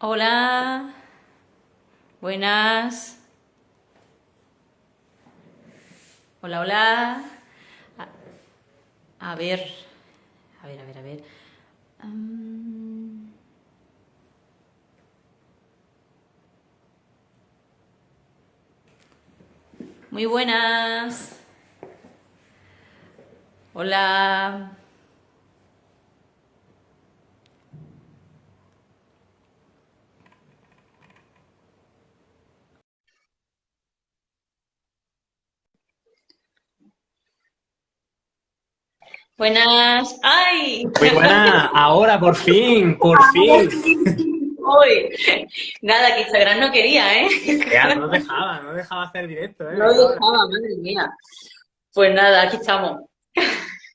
Hola, buenas. Hola, hola. A ver, a ver. Mm, Muy buenas. Hola. Buenas. ¡Ay! Muy buena, ahora por fin, por Ahora fin. sí, hoy. Nada, que Instagram no quería, ¿eh? Ya, no dejaba hacer directo, No me cago en la... dejaba, madre mía. Pues nada, aquí estamos.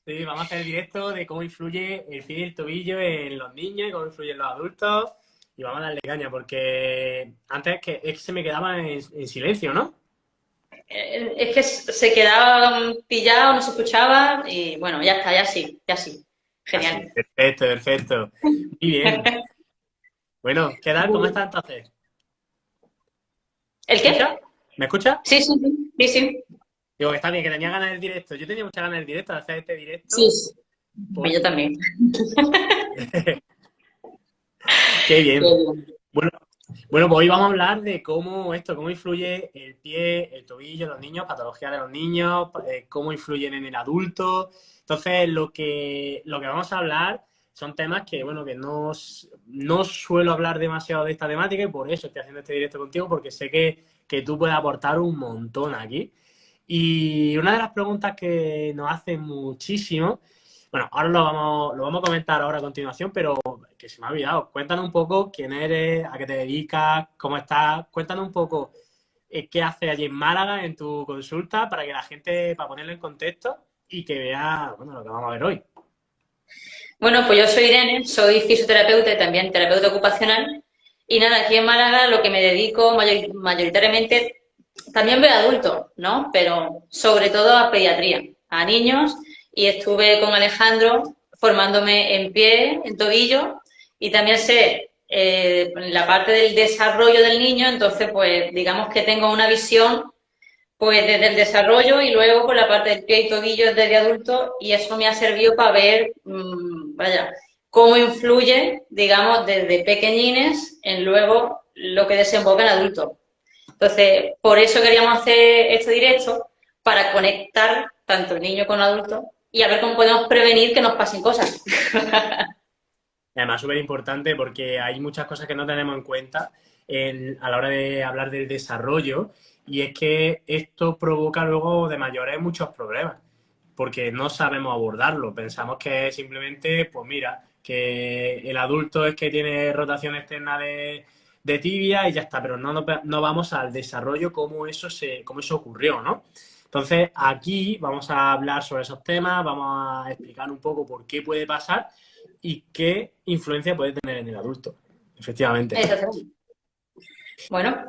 Sí, vamos a hacer directo de cómo influye el pie y el tobillo en los niños y cómo influye en los adultos. Y vamos a darle caña, porque antes es que se me quedaba en silencio, ¿no? Es que se quedaba pillado, no se escuchaba y bueno, ya está, ya sí, ya sí. Así, Genial. perfecto, perfecto. Muy bien. Bueno, ¿qué tal? ¿Cómo estás entonces? ¿Me ¿El escuchas? qué? ¿Me escuchas? Sí, sí, sí, sí, sí. Digo que está bien, que tenía ganas del directo. Yo tenía muchas ganas del directo, de hacer este Sí, directo, sí. Pues yo porque... también. Qué Qué bien. bien. Bueno, Bueno, pues hoy vamos a hablar de cómo influye el pie, el tobillo en los niños, patología de los niños, cómo influyen en el adulto. Entonces, lo que vamos a hablar son temas que, bueno, que no suelo hablar demasiado de esta temática y por eso estoy haciendo este directo contigo, porque sé que tú puedes aportar un montón aquí. Y una de las preguntas que nos hacen muchísimo, bueno, ahora lo vamos a comentar ahora a continuación, pero que se me ha olvidado. Cuéntanos un poco quién eres, a qué te dedicas, cómo estás. Cuéntanos un poco qué haces allí en Málaga en tu consulta para que la gente, para ponerlo en contexto y que vea, bueno, lo que vamos a ver hoy. Bueno, pues yo soy Irene, soy fisioterapeuta y también terapeuta ocupacional. Y nada, aquí en Málaga lo que me dedico mayoritariamente, también veo adultos, ¿no? Pero sobre todo a pediatría, a niños. Y estuve con Alejandro formándome en pie, en tobillo, y también sé la parte del desarrollo del niño, entonces pues digamos que tengo una visión pues desde el desarrollo y luego por la parte del pie y tobillo desde adulto y eso me ha servido para ver, vaya, cómo influye, digamos, desde pequeñines en luego lo que desemboca en adultos. Entonces, por eso queríamos hacer este directo, para conectar tanto el niño con el adulto y a ver cómo podemos prevenir que nos pasen cosas. Además, súper importante porque hay muchas cosas que no tenemos en cuenta a la hora de hablar del desarrollo y es que esto provoca luego de mayores muchos problemas porque no sabemos abordarlo. Pensamos que simplemente, pues mira, que el adulto es que tiene rotación externa de tibia y ya está, pero no vamos al desarrollo cómo eso ocurrió, ¿no? Entonces, aquí vamos a hablar sobre esos temas, vamos a explicar un poco por qué puede pasar y qué influencia puede tener en el adulto, efectivamente. Exactamente. Bueno,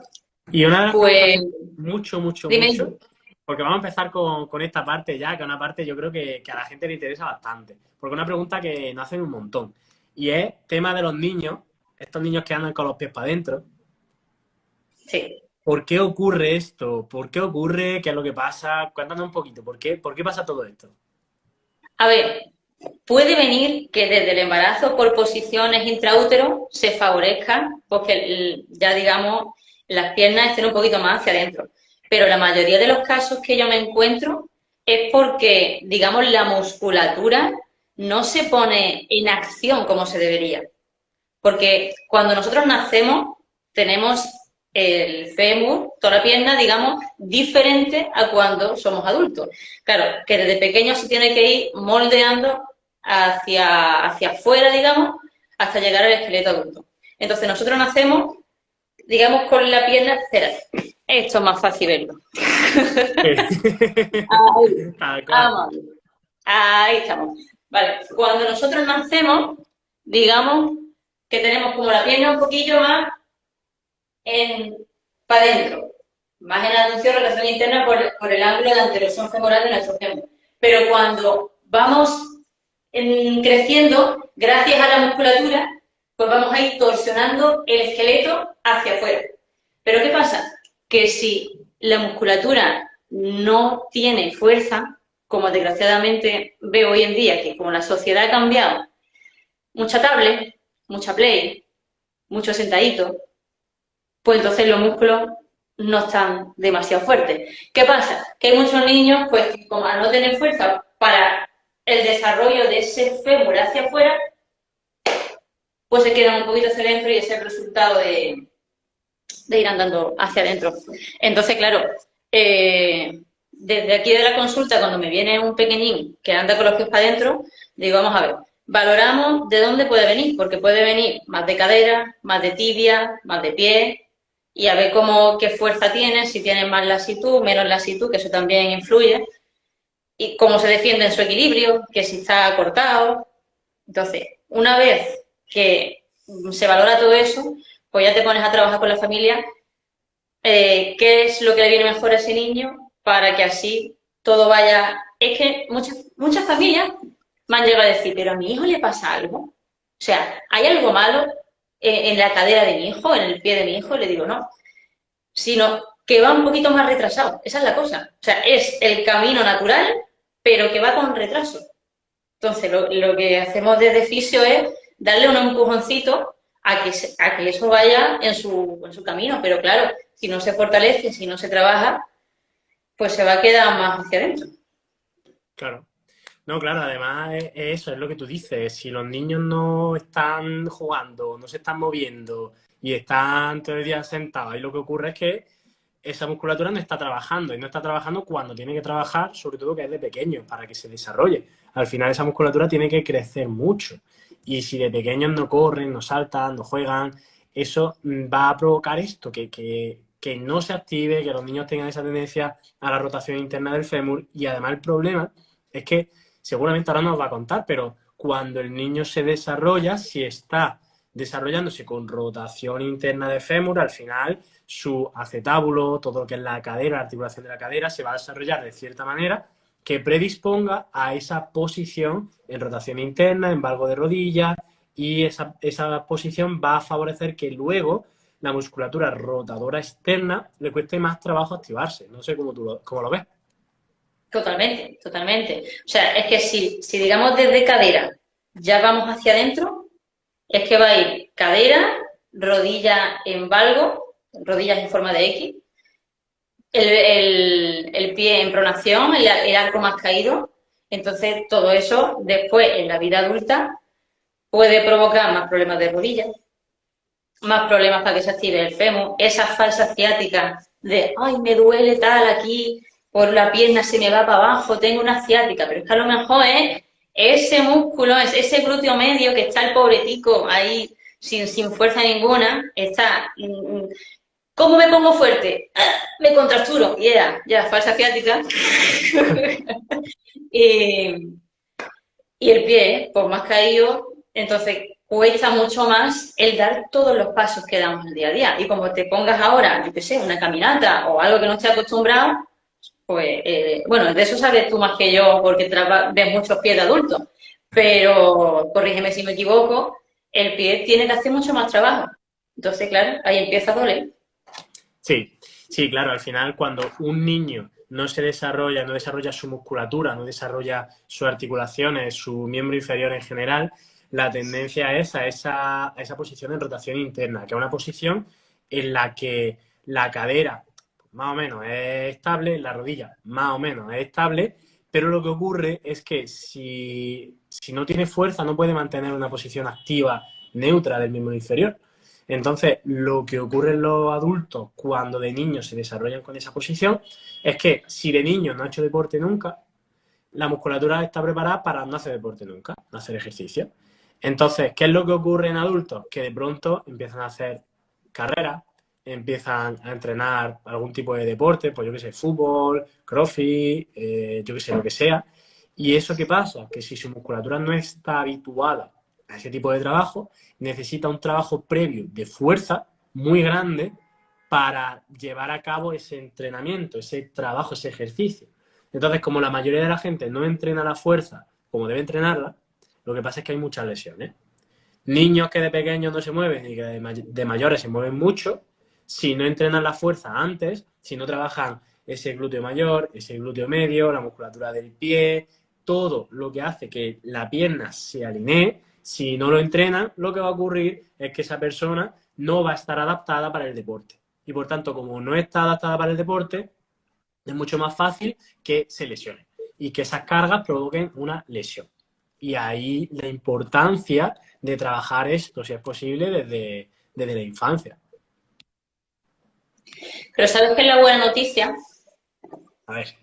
Y una de las preguntas pues que mucho, mucho, dime. mucho, porque vamos a empezar con esta parte ya, que es una parte yo creo que a la gente le interesa bastante, porque es una pregunta que nos hacen un montón, y es tema de los niños, estos niños que andan con los pies para adentro. Sí. ¿Por qué ocurre esto? ¿Por qué ocurre? ¿Qué es lo que pasa? Cuéntanos un poquito, ¿por qué pasa todo esto? A ver, puede venir que desde el embarazo por posiciones intraútero se favorezca, porque ya digamos las piernas estén un poquito más hacia adentro. Pero la mayoría de los casos que yo me encuentro es porque, digamos, la musculatura no se pone en acción como se debería. Porque cuando nosotros nacemos tenemos el fémur, toda la pierna, digamos, diferente a cuando somos adultos. Claro, que desde pequeño se tiene que ir moldeando hacia afuera, digamos, hasta llegar al esqueleto adulto. Entonces nosotros nacemos, digamos, con la pierna, espera, esto es más fácil verlo. Ahí, Tal cual. vamos, ahí estamos. Vale, cuando nosotros nacemos, digamos que tenemos como la pierna un poquillo más para adentro, más en la aducción, rotación interna por el ángulo de anteroción femoral de nuestro fémur. Pero cuando vamos creciendo, gracias a la musculatura, pues vamos a ir torsionando el esqueleto hacia afuera. Pero ¿qué pasa? Que si la musculatura no tiene fuerza, como desgraciadamente veo hoy en día, que como la sociedad ha cambiado, mucha tablet, mucha play, mucho sentadito, pues entonces los músculos no están demasiado fuertes. ¿Qué pasa? Que hay muchos niños, pues, que como al no tener fuerza para el desarrollo de ese fémur hacia afuera, pues se quedan un poquito hacia adentro y ese es el resultado de ir andando hacia adentro. Entonces, claro, desde aquí de la consulta, cuando me viene un pequeñín que anda con los pies para adentro, digo, vamos a ver, valoramos de dónde puede venir, porque puede venir más de cadera, más de tibia, más de pie, y a ver qué fuerza tiene, si tiene más lasitud, menos lasitud, que eso también influye, y cómo se defiende en su equilibrio, que si está cortado. Entonces, una vez que se valora todo eso, pues ya te pones a trabajar con la familia, qué es lo que le viene mejor a ese niño para que así todo vaya. Es que muchas familias me han llegado a decir, pero a mi hijo le pasa algo. O sea, ¿hay algo malo en la cadera de mi hijo, en el pie de mi hijo? Le digo, no, sino que va un poquito más retrasado. Esa es la cosa. O sea, es el camino natural, pero que va con retraso. Entonces, lo que hacemos desde fisio es darle un empujoncito a que eso vaya en su camino. Pero claro, si no se fortalece, si no se trabaja, pues se va a quedar más hacia adentro. Claro. No, claro, además eso es lo que tú dices. Si los niños no están jugando, no se están moviendo y están todo el día sentados, ahí lo que ocurre es que esa musculatura no está trabajando y no está trabajando cuando tiene que trabajar, sobre todo que es de pequeños, para que se desarrolle. Al final esa musculatura tiene que crecer mucho y si de pequeños no corren, no saltan, no juegan, eso va a provocar esto, que no se active, que los niños tengan esa tendencia a la rotación interna del fémur y además el problema es que seguramente ahora nos va a contar, pero cuando el niño se desarrolla, si está desarrollándose con rotación interna de fémur, al final su acetábulo, todo lo que es la cadera, la articulación de la cadera, se va a desarrollar de cierta manera que predisponga a esa posición en rotación interna, en valgo de rodilla, y esa posición va a favorecer que luego la musculatura rotadora externa le cueste más trabajo activarse. No sé cómo lo ves. Totalmente, totalmente. O sea, es que si digamos desde cadera ya vamos hacia adentro, es que va a ir cadera, rodilla en valgo, rodillas en forma de X, el pie en pronación, el arco más caído. Entonces, todo eso después en la vida adulta puede provocar más problemas de rodillas, más problemas para que se active el fémur, esas falsas ciáticas de, ay, me duele tal aquí, por la pierna se me va para abajo, tengo una ciática, pero es que a lo mejor es ese músculo, es ese glúteo medio que está el pobretico ahí sin fuerza ninguna, está, ¿cómo me pongo fuerte? Me contracturo, ya, falsa ciática. y, y el pie, pues más caído, entonces cuesta mucho más el dar todos los pasos que damos el día a día. Y como te pongas ahora, yo qué sé, una caminata o algo que no esté acostumbrado, pues, bueno, de eso sabes tú más que yo porque ves muchos pies de adultos, pero corrígeme si me equivoco, el pie tiene que hacer mucho más trabajo. Entonces, claro, ahí empieza a doler. Sí, sí, claro, al final cuando un niño no se desarrolla, no desarrolla su musculatura, no desarrolla sus articulaciones, su miembro inferior en general, la tendencia es a esa posición en rotación interna, que es una posición en la que la cadera más o menos es estable, la rodilla más o menos es estable, pero lo que ocurre es que si no tiene fuerza no puede mantener una posición activa neutra del miembro inferior. Entonces, lo que ocurre en los adultos cuando de niños se desarrollan con esa posición es que si de niño no ha hecho deporte nunca, la musculatura está preparada para no hacer deporte nunca, no hacer ejercicio. Entonces, ¿qué es lo que ocurre en adultos? Que de pronto empiezan a hacer carreras, empiezan a entrenar algún tipo de deporte, pues yo qué sé, fútbol, crossfit, yo qué sé, lo que sea. ¿Y eso qué pasa? Que si su musculatura no está habituada a ese tipo de trabajo, necesita un trabajo previo de fuerza muy grande para llevar a cabo ese entrenamiento, ese trabajo, ese ejercicio. Entonces, como la mayoría de la gente no entrena la fuerza como debe entrenarla, lo que pasa es que hay muchas lesiones. Niños que de pequeños no se mueven y que de mayores se mueven mucho, si no entrenan la fuerza antes, si no trabajan ese glúteo mayor, ese glúteo medio, la musculatura del pie, todo lo que hace que la pierna se alinee, si no lo entrenan, lo que va a ocurrir es que esa persona no va a estar adaptada para el deporte. Y por tanto, como no está adaptada para el deporte, es mucho más fácil que se lesione y que esas cargas provoquen una lesión. Y ahí la importancia de trabajar esto, si es posible, desde la infancia. Pero ¿sabes qué es la buena noticia? A ver.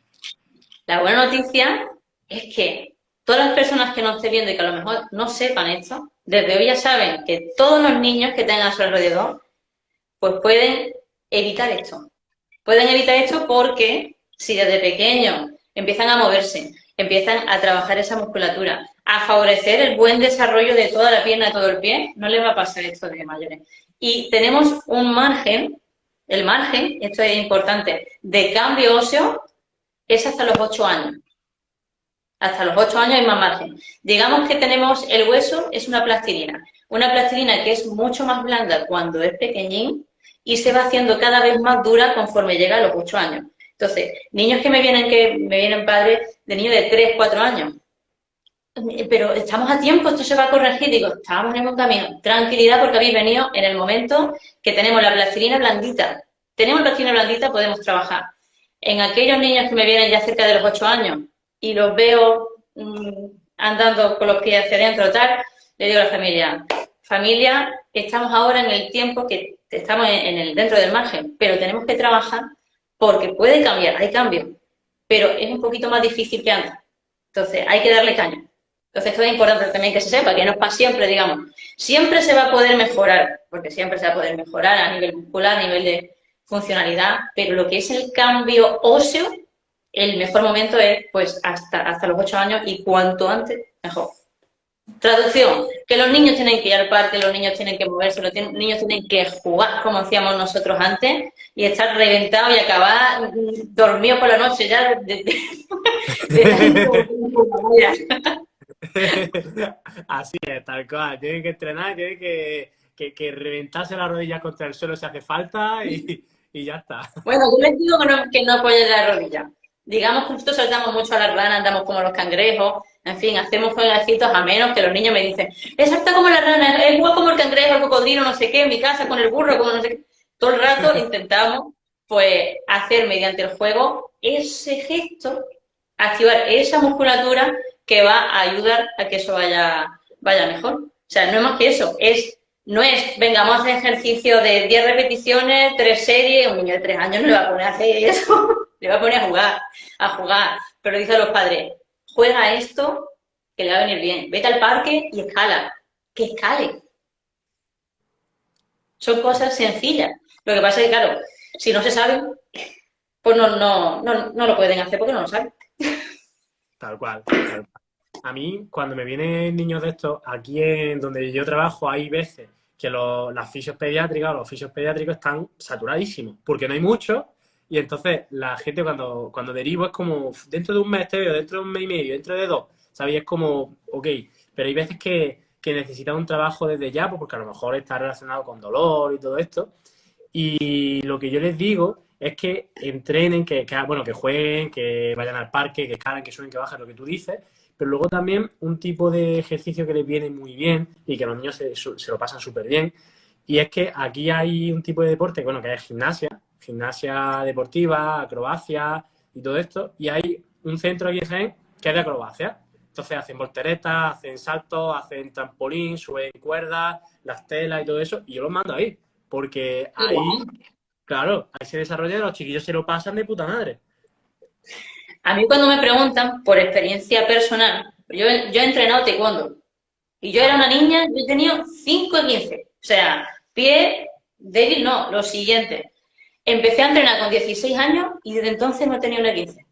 La buena noticia es que todas las personas que nos estén viendo y que a lo mejor no sepan esto, desde hoy ya saben que todos los niños que tengan a su alrededor, pues pueden evitar esto. Pueden evitar esto porque si desde pequeños empiezan a moverse, empiezan a trabajar esa musculatura, a favorecer el buen desarrollo de toda la pierna, de todo el pie, no les va a pasar esto de mayores. Y tenemos un margen, el margen, esto es importante, de cambio óseo es hasta los 8 años. Hasta los 8 años hay más margen. Digamos que tenemos el hueso, es una plastilina que es mucho más blanda cuando es pequeñín y se va haciendo cada vez más dura conforme llega a los 8 años. Entonces, niños que me vienen padres de niños de 3, 4 años. Pero estamos a tiempo, esto se va a corregir. Digo, estábamos en un camino. Tranquilidad porque habéis venido en el momento que tenemos la plastilina blandita. Tenemos la plastilina blandita, podemos trabajar. En aquellos niños que me vienen ya cerca de los 8 años y los veo andando con los pies hacia adentro tal, le digo a la familia, estamos ahora en el tiempo que estamos dentro del margen, pero tenemos que trabajar porque puede cambiar, hay cambios, pero es un poquito más difícil que antes. Entonces, hay que darle caña. Entonces, esto es importante también que se sepa, que no es para siempre, digamos. Siempre se va a poder mejorar, porque siempre se va a poder mejorar a nivel muscular, a nivel de funcionalidad, pero lo que es el cambio óseo, el mejor momento es pues hasta los 8 años y cuanto antes, mejor. Traducción, que los niños tienen que ir al parque, los niños tienen que moverse, los niños tienen que jugar como hacíamos nosotros antes y estar reventados y acabar dormidos por la noche ya Así es, tal cual. Tienen que entrenar, tienen que reventarse las rodillas contra el suelo si hace falta y ya está. Bueno, yo les digo que no apoyen la rodilla. Digamos que nosotros saltamos mucho a la rana, andamos como los cangrejos, en fin, hacemos jueguecitos a menos que los niños me dicen, es salta como la rana, es igual como el cangrejo, el cocodrilo, no sé qué, en mi casa con el burro, como no sé qué. Todo el rato intentamos, pues, hacer mediante el juego ese gesto, activar esa musculatura que va a ayudar a que eso vaya mejor. O sea, no es más que eso, no es, venga, vamos a hacer ejercicio de 10 repeticiones, 3 series, un niño de 3 años no le va a poner a hacer eso, le va a poner a jugar, pero dice a los padres, juega esto que le va a venir bien, vete al parque y escala, que escale. Son cosas sencillas. Lo que pasa es que, claro, si no se sabe, pues no lo pueden hacer porque no lo saben. Tal cual, tal cual. A mí, cuando me vienen niños de estos, aquí en donde yo trabajo, hay veces que las fisios pediátricas o los fisios pediátricos están saturadísimos, porque no hay muchos, y entonces la gente cuando derivo es como, dentro de un mes te veo, dentro de un mes y medio, dentro de 2, ¿sabes? Es como, ok, pero hay veces que necesitan un trabajo desde ya, pues porque a lo mejor está relacionado con dolor y todo esto, y lo que yo les digo es que entrenen, bueno, que jueguen, que vayan al parque, que escalen, que suben, que bajen, lo que tú dices, pero luego también un tipo de ejercicio que les viene muy bien y que los niños se lo pasan súper bien. Y es que aquí hay un tipo de deporte, bueno, que es gimnasia deportiva, acrobacia y todo esto. Y hay un centro aquí en Jaén que es de acrobacia. Entonces hacen volteretas, hacen saltos, hacen trampolín, suben cuerdas, las telas y todo eso. Y yo los mando ahí, porque ahí, claro, ahí se desarrolla y los chiquillos se lo pasan de puta madre. A mí cuando me preguntan, por experiencia personal, yo he entrenado taekwondo y yo era una niña, yo he tenido 5 de 15. O sea, pie débil no, lo siguiente. Empecé a entrenar con 16 años y desde entonces no he tenido una 15.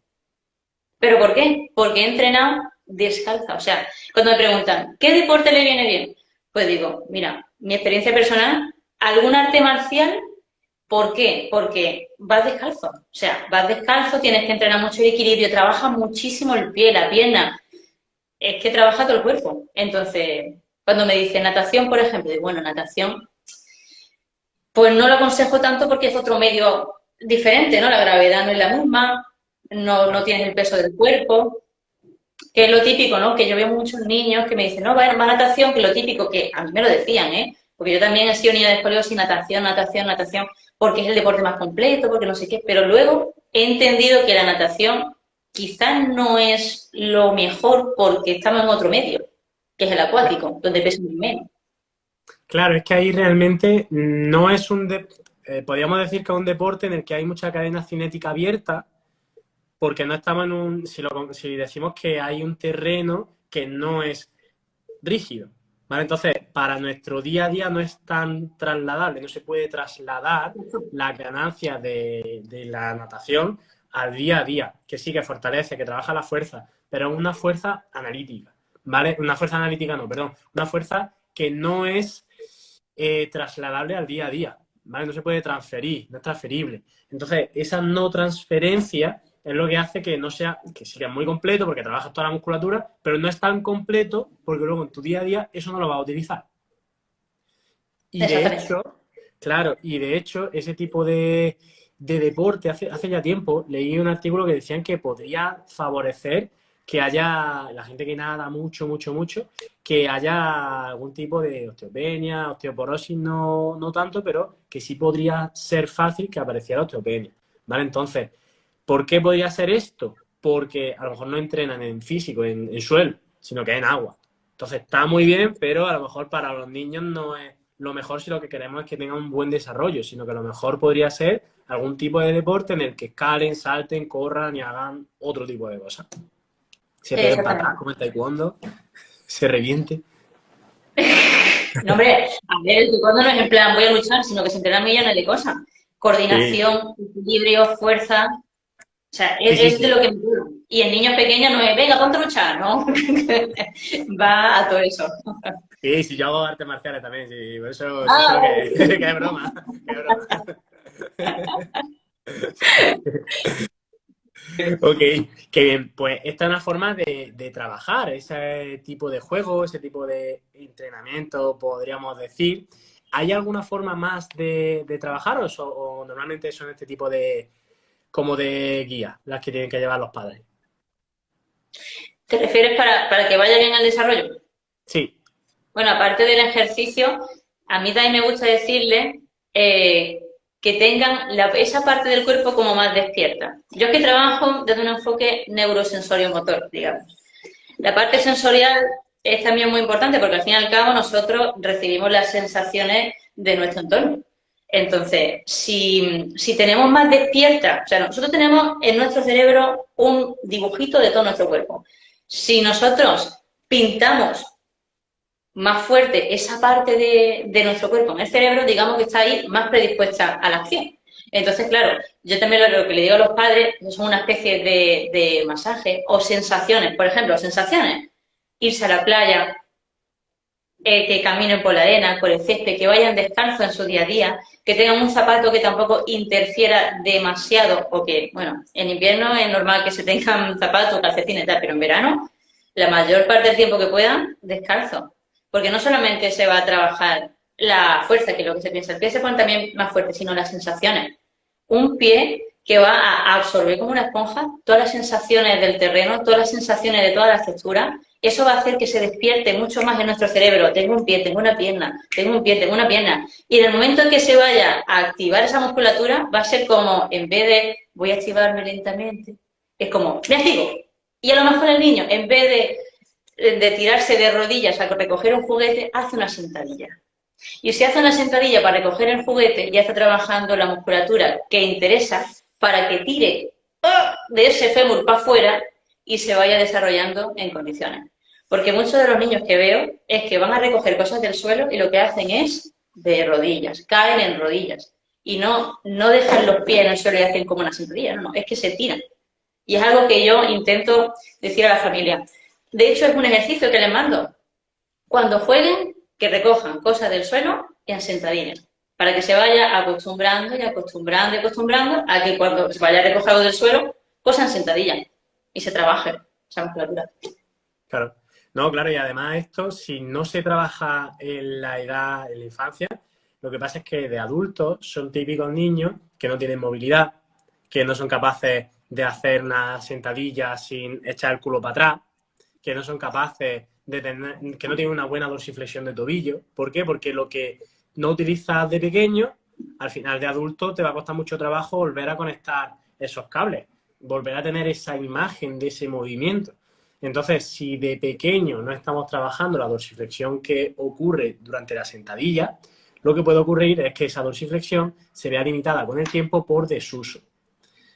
¿Pero por qué? Porque he entrenado descalza. O sea, cuando me preguntan, ¿qué deporte le viene bien? Pues digo, mira, mi experiencia personal, algún arte marcial. ¿Por qué? Porque vas descalzo. O sea, vas descalzo, tienes que entrenar mucho el equilibrio, trabaja muchísimo el pie, la pierna. Es que trabaja todo el cuerpo. Entonces, Cuando me dicen natación, por ejemplo, digo, bueno, natación, pues no lo aconsejo tanto porque es otro medio diferente, ¿no? La gravedad no es la misma, no Claro. tienes el peso del cuerpo, que es lo típico, ¿no? Que yo veo muchos niños que me dicen, no, bueno, más natación, que lo típico, que a mí me lo decían, ¿eh? Porque yo también he sido niña de escoliosis, natación, natación, natación, porque es el deporte más completo, porque no sé qué, pero luego he entendido que la natación quizás no es lo mejor porque estamos en otro medio, que es el acuático, donde pesa muy menos. Claro, es que ahí realmente no es podríamos decir que es un deporte en el que hay mucha cadena cinética abierta, porque no estamos en si decimos que hay un terreno que no es rígido, ¿vale? Entonces, para nuestro día a día no es tan trasladable, no se puede trasladar las ganancias de la natación al día a día, que sí que fortalece, que trabaja la fuerza, pero es una fuerza analítica, ¿vale? Una fuerza analítica no, perdón, una fuerza que no es trasladable al día a día, ¿vale? No se puede transferir, no es transferible. Entonces, esa no transferencia es lo que hace que no sea, que sí que es muy completo porque trabajas toda la musculatura, pero no es tan completo porque luego en tu día a día eso no lo vas a utilizar. Y de Exactamente. hecho, claro, y de hecho, ese tipo de deporte, hace ya tiempo, leí un artículo que decían que podría favorecer que haya, la gente que nada mucho, mucho, mucho, que haya algún tipo de osteopenia, osteoporosis, no tanto, pero que sí podría ser fácil que apareciera osteopenia, ¿vale? Entonces, ¿por qué podría ser esto? Porque a lo mejor no entrenan en físico, en suelo, sino que en agua. Entonces está muy bien, pero a lo mejor para los niños no es lo mejor si lo que queremos es que tengan un buen desarrollo, sino que lo mejor podría ser algún tipo de deporte en el que escalen, salten, corran y hagan otro tipo de cosas. Se peguen patadas Exactamente. como el taekwondo, se reviente. No, hombre, a ver, el taekwondo no es en plan voy a luchar, sino que se entrenan millones de cosas. Sí, Coordinación, equilibrio, fuerza. O sea, sí, sí, es de sí. lo que me gusta. Y en niños pequeños no es, venga, ponte a luchar, ¿no? Va a todo eso. Sí, sí, yo hago artes marciales también, sí, por eso sí sé Ah, lo vale. que es broma, que es broma. Ok, qué bien. Pues esta es una forma de trabajar, ese tipo de juego, ese tipo de entrenamiento, podríamos decir. ¿Hay alguna forma más de trabajar o normalmente son este tipo como de guías las que tienen que llevar los padres? ¿Te refieres para que vaya bien el desarrollo? Sí, Bueno, aparte del ejercicio, a mí también me gusta decirle eh, que tengan esa parte del cuerpo como más despierta. Yo es que trabajo desde un enfoque neurosensorio-motor, digamos. La parte sensorial es también muy importante porque al fin y al cabo nosotros recibimos las sensaciones de nuestro entorno. Entonces, si tenemos más despierta, o sea, nosotros tenemos en nuestro cerebro un dibujito de todo nuestro cuerpo. Si nosotros pintamos más fuerte esa parte de nuestro cuerpo en el cerebro, digamos que está ahí más predispuesta a la acción. Entonces, claro, yo también lo que le digo a los padres son una especie de masaje o sensaciones. Por ejemplo, sensaciones, irse a la playa, que caminen por la arena, por el césped, que vayan descalzos en su día a día, que tengan un zapato que tampoco interfiera demasiado, o que, bueno, en invierno es normal que se tengan zapatos, calcetines y tal, pero en verano, la mayor parte del tiempo que puedan, descalzo. Porque no solamente se va a trabajar la fuerza, que es lo que se piensa, el pie se pone también más fuerte, sino las sensaciones. Un pie que va a absorber como una esponja todas las sensaciones del terreno, todas las sensaciones de todas las texturas. Eso va a hacer que se despierte mucho más en nuestro cerebro. Tengo un pie, tengo una pierna, tengo un pie, tengo una pierna. Y en el momento en que se vaya a activar esa musculatura, va a ser como, en vez de voy a activarme lentamente, es como, me activo. Y a lo mejor el niño, en vez de tirarse de rodillas a recoger un juguete, hace una sentadilla. Y si hace una sentadilla para recoger el juguete, ya está trabajando la musculatura que interesa para que tire de ese fémur para afuera y se vaya desarrollando en condiciones. Porque muchos de los niños que veo es que van a recoger cosas del suelo y lo que hacen es de rodillas, caen en rodillas. Y no dejan los pies en el suelo y hacen como una sentadilla, no, es que se tiran. Y es algo que yo intento decir a la familia. De hecho, es un ejercicio que les mando. Cuando jueguen, que recojan cosas del suelo en sentadillas, para que se vaya acostumbrando y acostumbrando y acostumbrando a que cuando se vaya a recoger algo del suelo, cosa en sentadilla y se trabaje esa musculatura. claro. No, claro, y además esto, si no se trabaja en la edad, en la infancia, lo que pasa es que de adultos son típicos niños que no tienen movilidad, que no son capaces de hacer una sentadilla sin echar el culo para atrás, que no son capaces de tener, que no tienen una buena dorsiflexión de tobillo. ¿Por qué? Porque lo que no utilizas de pequeño, al final de adulto te va a costar mucho trabajo volver a conectar esos cables, volver a tener esa imagen de ese movimiento. Entonces, si de pequeño no estamos trabajando la dorsiflexión que ocurre durante la sentadilla, lo que puede ocurrir es que esa dorsiflexión se vea limitada con el tiempo por desuso.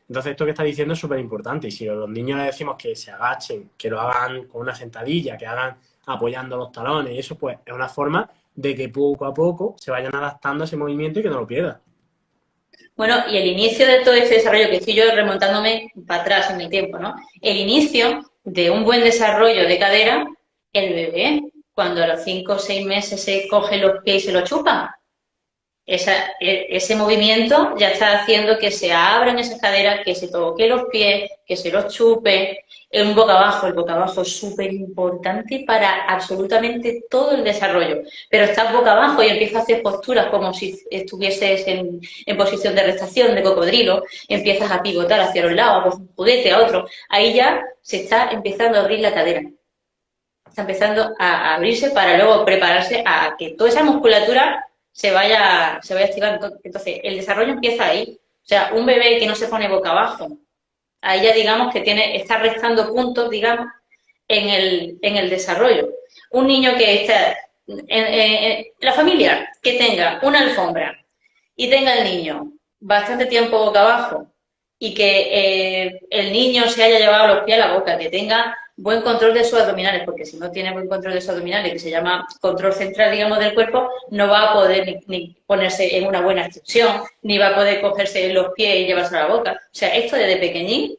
Entonces, esto que está diciendo es súper importante. Y si a los niños les decimos que se agachen, que lo hagan con una sentadilla, que hagan apoyando los talones, y eso pues es una forma de que poco a poco se vayan adaptando a ese movimiento y que no lo pierdan. Bueno, y el inicio de todo ese desarrollo, que estoy yo remontándome para atrás en mi tiempo, ¿no? El inicio de un buen desarrollo de cadera, el bebé, cuando a los 5 o 6 meses se coge los pies y se los chupa. Ese movimiento ya está haciendo que se abran esas caderas, que se toque los pies, que se los chupe. El boca abajo es súper importante para absolutamente todo el desarrollo. Pero estás boca abajo y empiezas a hacer posturas como si estuvieses en posición de rectación, de cocodrilo, empiezas a pivotar hacia los lados, a un juguete, a otro. Ahí ya se está empezando a abrir la cadera. Está empezando a abrirse para luego prepararse a que toda esa musculatura se vaya activando. Entonces, el desarrollo empieza ahí. O sea, un bebé que no se pone boca abajo, ahí ya digamos que está restando puntos, digamos, en el desarrollo. Un niño que está la familia que tenga una alfombra y tenga el niño bastante tiempo boca abajo y que el niño se haya llevado los pies a la boca, que tenga buen control de sus abdominales, porque si no tiene buen control de sus abdominales, que se llama control central, digamos, del cuerpo, no va a poder ni ponerse en una buena extensión, ni va a poder cogerse los pies y llevarse a la boca. O sea, esto desde pequeñín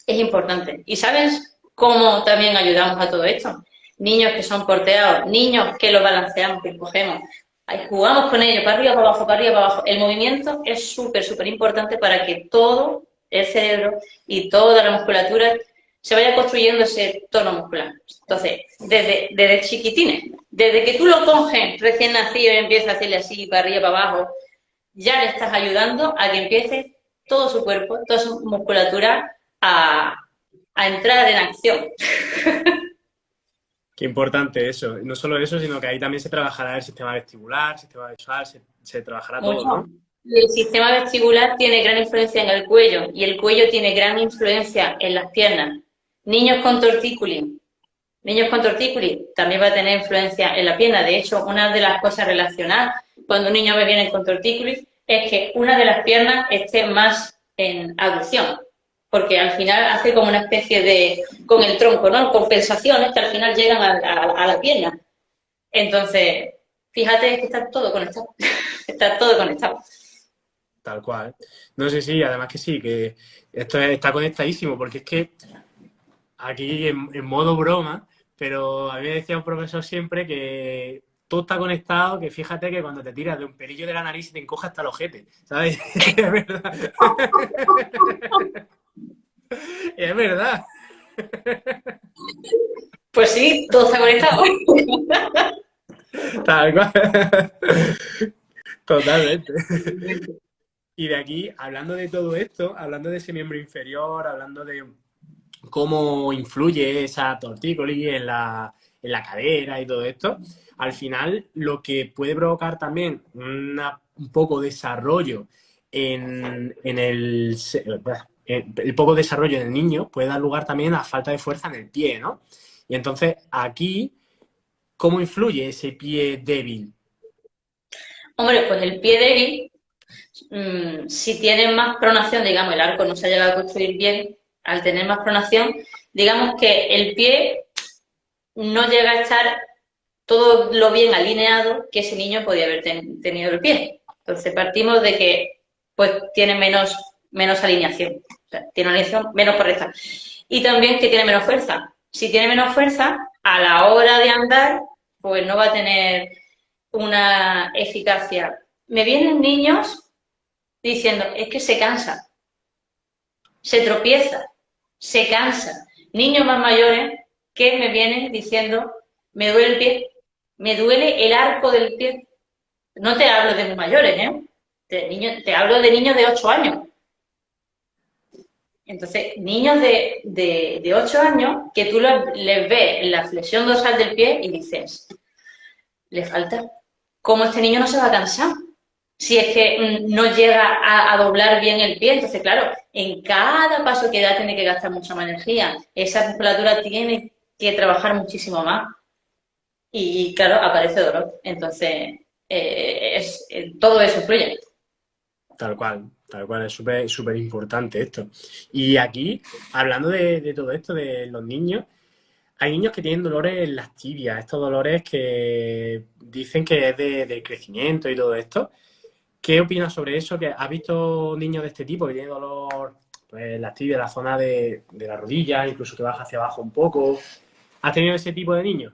es importante. ¿Y sabes cómo también ayudamos a todo esto? Niños que son porteados, niños que los balanceamos, que cogemos, ahí jugamos con ellos, para arriba, para abajo, para arriba, para abajo. El movimiento es súper, súper importante para que todo el cerebro y toda la musculatura se vaya construyendo ese tono muscular. Entonces, desde chiquitines, desde que tú lo coges recién nacido y empiezas a hacerle así, para arriba, para abajo, ya le estás ayudando a que empiece todo su cuerpo, toda su musculatura a entrar en acción. Qué importante eso. No solo eso, sino que ahí también se trabajará el sistema vestibular, el sistema visual, se trabajará todo, Mucho. ¿no? Y el sistema vestibular tiene gran influencia en el cuello y el cuello tiene gran influencia en las piernas. Niños con tortícolis. Niños con tortícolis también va a tener influencia en la pierna. De hecho, una de las cosas relacionadas cuando un niño me viene con tortícolis es que una de las piernas esté más en abducción, porque al final hace como una especie de, con el tronco, ¿no? Compensaciones que al final llegan a la pierna. Entonces, fíjate que está todo conectado. Está todo conectado. Tal cual. No sé si, además que sí, que esto está conectadísimo, porque es que aquí en modo broma, pero a mí me decía un profesor siempre que todo está conectado, que fíjate que cuando te tiras de un pelillo de la nariz se te encoja hasta el ojete, ¿sabes? Es verdad. Es verdad. Pues sí, todo está conectado. Tal cual. Totalmente. Y de aquí, hablando de todo esto, hablando de ese miembro inferior, hablando de cómo influye esa tortícolis en la cadera y todo esto, al final lo que puede provocar también un poco desarrollo en el poco desarrollo en el niño puede dar lugar también a falta de fuerza en el pie, ¿no? Y entonces aquí, ¿cómo influye ese pie débil? Hombre, pues el pie débil, si tiene más pronación, digamos, el arco no se ha llegado a construir bien, al tener más pronación, digamos que el pie no llega a estar todo lo bien alineado que ese niño podía haber tenido el pie. Entonces partimos de que pues tiene menos alineación, o sea, tiene una alineación menos correcta. Y también que tiene menos fuerza. Si tiene menos fuerza, a la hora de andar, pues no va a tener una eficacia. Me vienen niños diciendo, es que se cansa, se tropieza, se cansa. Niños más mayores que me vienen diciendo, me duele el pie, me duele el arco del pie. No te hablo de muy mayores, ¿eh? Te hablo de niños de 8 años. Entonces, niños de 8 años que tú les ves la flexión dorsal del pie y dices, le falta. ¿Cómo este niño no se va a cansar? Si es que no llega a doblar bien el pie. Entonces, claro, en cada paso que da tiene que gastar mucha más energía. Esa musculatura tiene que trabajar muchísimo más. Y claro, aparece dolor. Entonces, todo eso influye. Tal cual, es súper súper importante esto. Y aquí, hablando de todo esto, de los niños, hay niños que tienen dolores en las tibias, estos dolores que dicen que es de crecimiento y todo esto. ¿Qué opinas sobre eso? ¿Que has visto niños de este tipo que tienen dolor pues, en las tibias, en la zona de la rodilla, incluso que baja hacia abajo un poco? ¿Has tenido ese tipo de niños?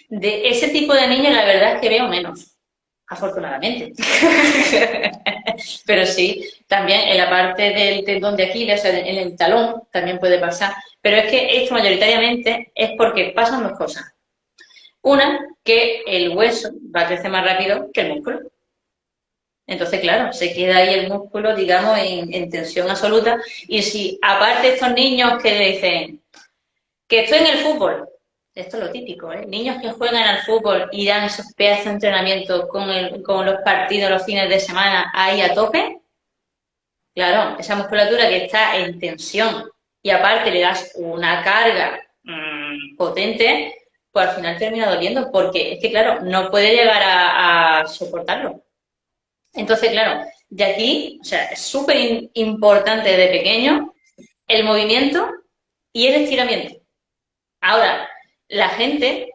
De ese tipo de niños, la verdad es que veo menos, afortunadamente. Pero sí, también en la parte del tendón de Aquiles, en el talón, también puede pasar. Pero es que esto mayoritariamente es porque pasan dos cosas. Una, que el hueso va a crecer más rápido que el músculo. Entonces, claro, se queda ahí el músculo, digamos, en tensión absoluta. Y si aparte estos niños que dicen que estoy en el fútbol, esto es lo típico, ¿eh? Niños que juegan al fútbol y dan esos pedazos de entrenamiento con los partidos los fines de semana ahí a tope, claro, esa musculatura que está en tensión y aparte le das una carga potente, pues al final termina doliendo porque es que, claro, no puede llegar a soportarlo. Entonces, claro, de aquí, o sea, es súper importante desde pequeño el movimiento y el estiramiento. Ahora, la gente,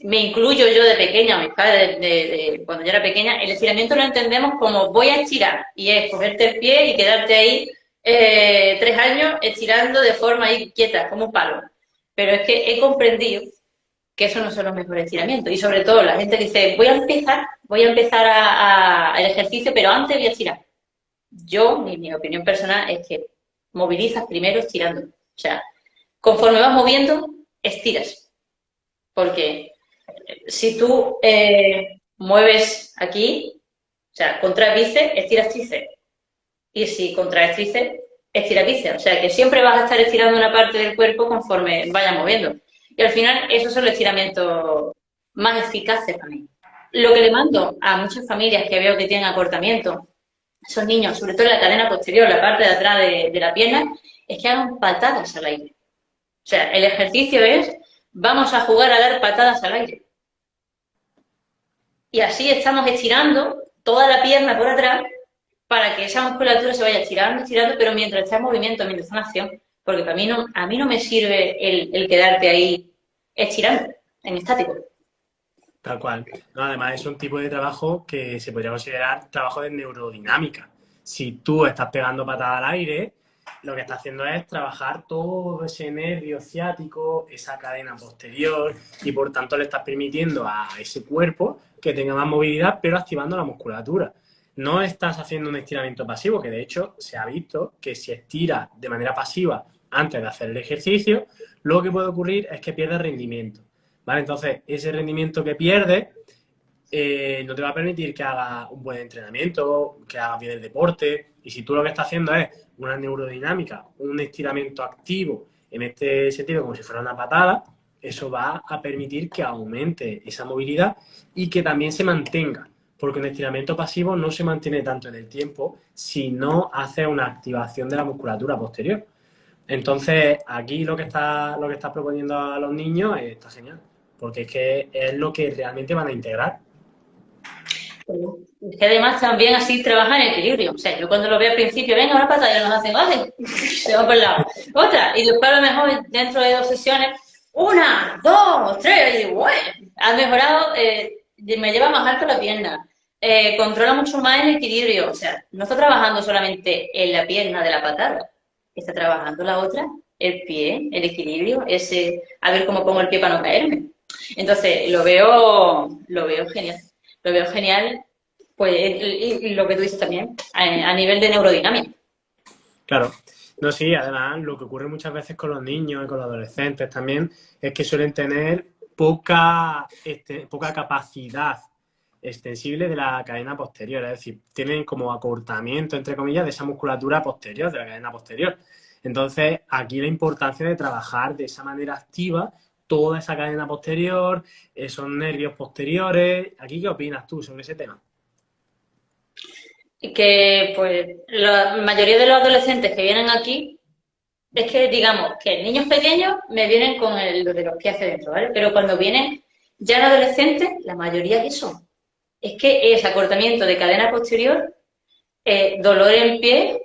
me incluyo yo de pequeña, mis padres cuando yo era pequeña, el estiramiento lo entendemos como voy a estirar y es cogerte el pie y quedarte ahí 3 años estirando de forma ahí quieta, como un palo. Pero es que he comprendido que esos no son los mejores estiramientos y sobre todo la gente dice voy a empezar el ejercicio, pero antes voy a estirar. Yo, mi opinión personal es que movilizas primero estirando. O sea, conforme vas moviendo, estiras. Porque si tú mueves aquí, o sea, contraes bíceps, estiras tríceps. Y si contraes tríceps, estiras bíceps. O sea, que siempre vas a estar estirando una parte del cuerpo conforme vayas moviendo. Y al final, esos son los estiramientos más eficaces para mí. Lo que le mando a muchas familias que veo que tienen acortamiento, esos niños, sobre todo en la cadena posterior, la parte de atrás de la pierna, es que hagan patadas al aire. O sea, el ejercicio es, vamos a jugar a dar patadas al aire. Y así estamos estirando toda la pierna por atrás para que esa musculatura se vaya estirando, estirando, pero mientras está en movimiento, mientras está en acción. Porque a mí no me sirve el quedarte ahí estirando, en estático. Tal cual. No, además, es un tipo de trabajo que se podría considerar trabajo de neurodinámica. Si tú estás pegando patada al aire, lo que estás haciendo es trabajar todo ese nervio ciático, esa cadena posterior, y por tanto le estás permitiendo a ese cuerpo que tenga más movilidad, pero activando la musculatura. No estás haciendo un estiramiento pasivo, que de hecho se ha visto que si estiras de manera pasiva antes de hacer el ejercicio, lo que puede ocurrir es que pierdes rendimiento. ¿Vale? Entonces, ese rendimiento que pierdes no te va a permitir que hagas un buen entrenamiento, que hagas bien el deporte. Y si tú lo que estás haciendo es una neurodinámica, un estiramiento activo, en este sentido, como si fuera una patada, eso va a permitir que aumente esa movilidad y que también se mantenga. Porque un estiramiento pasivo no se mantiene tanto en el tiempo si no hace una activación de la musculatura posterior. Entonces, aquí lo que estás proponiendo a los niños está genial, porque es que es lo que realmente van a integrar. Es que además también así trabaja en equilibrio. O sea, yo cuando lo veo al principio, venga, una patada, y nos hacen, ¡ay! Se va por el lado. Otra, y después a lo mejor dentro de 2 sesiones, una, dos, tres, y digo, bueno, has mejorado, me lleva más alto la pierna, controla mucho más el equilibrio. O sea, no está trabajando solamente en la pierna de la patada, está trabajando la otra, el pie, el equilibrio, ese, a ver cómo pongo el pie para no caerme. Entonces, lo veo genial. Lo veo genial, pues, y lo que tú dices también, a nivel de neurodinámica. Claro. No, sí, además lo que ocurre muchas veces con los niños y con los adolescentes también es que suelen tener poca capacidad extensible de la cadena posterior, es decir, tienen como acortamiento, entre comillas, de esa musculatura posterior, de la cadena posterior. Entonces, aquí la importancia de trabajar de esa manera activa toda esa cadena posterior, esos nervios posteriores. ¿Aquí qué opinas tú sobre ese tema? Y que, pues, la mayoría de los adolescentes que vienen aquí, es que, digamos, que niños pequeños me vienen con lo de los pies hacia adentro, ¿vale? Pero cuando vienen ya en adolescentes, la mayoría que son, es que es acortamiento de cadena posterior, dolor en pie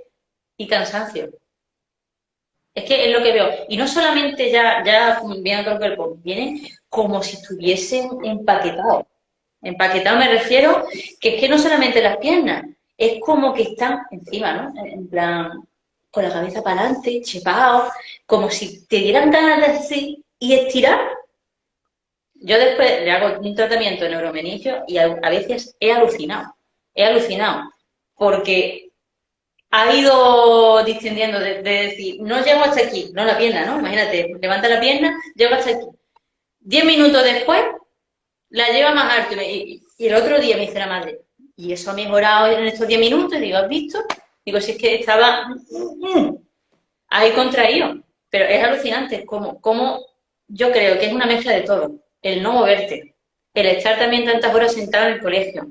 y cansancio. Es que es lo que veo. Y no solamente ya vienen con el cuerpo, vienen como si estuviesen empaquetados. Empaquetado me refiero que es que no solamente las piernas, es como que están encima, ¿no? En plan, con la cabeza para adelante, chepados, como si te dieran ganas de así y estirar. Yo después le hago un tratamiento de neuromenigio y a veces he alucinado, porque ha ido descendiendo de decir, no llego hasta aquí, no la pierna, ¿no? Imagínate, levanta la pierna, llego hasta aquí. 10 minutos después, la lleva más alto. Y el otro día me dice la madre, ¿y eso ha mejorado en estos 10 minutos? Y digo, ¿has visto? Digo, si es que estaba ahí contraído. Pero es alucinante como yo creo que es una mezcla de todo. El no moverte, el estar también tantas horas sentado en el colegio.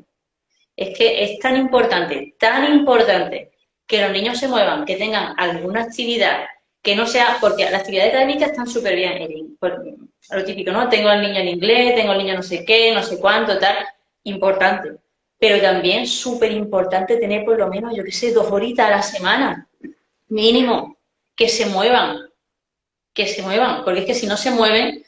Es que es tan importante que los niños se muevan, que tengan alguna actividad que no sea, porque las actividades académicas están súper bien, lo típico, ¿no? Tengo al niño en inglés, tengo al niño no sé qué, no sé cuánto, tal, importante. Pero también súper importante tener por lo menos, yo qué sé, 2 horitas a la semana, mínimo, que se muevan, porque es que si no se mueven,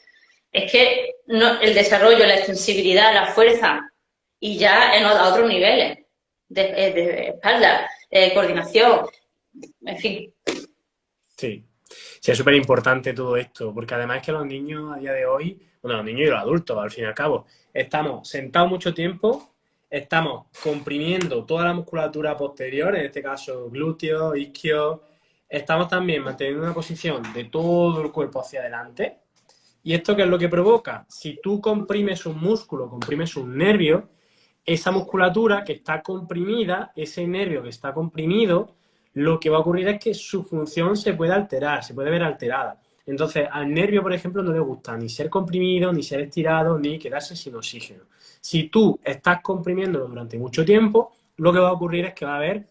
es que no, el desarrollo, la extensibilidad, la fuerza, y ya a otros niveles, de espalda, coordinación, en fin. Sí, sí, es súper importante todo esto, porque además es que los niños a día de hoy, bueno, los niños y los adultos, al fin y al cabo, estamos sentados mucho tiempo, estamos comprimiendo toda la musculatura posterior, en este caso glúteos, isquios, estamos también manteniendo una posición de todo el cuerpo hacia adelante. ¿Y esto qué es lo que provoca? Si tú comprimes un músculo, comprimes un nervio, esa musculatura que está comprimida, ese nervio que está comprimido, lo que va a ocurrir es que su función se puede alterar, se puede ver alterada. Entonces, al nervio, por ejemplo, no le gusta ni ser comprimido, ni ser estirado, ni quedarse sin oxígeno. Si tú estás comprimiéndolo durante mucho tiempo, lo que va a ocurrir es que va a haber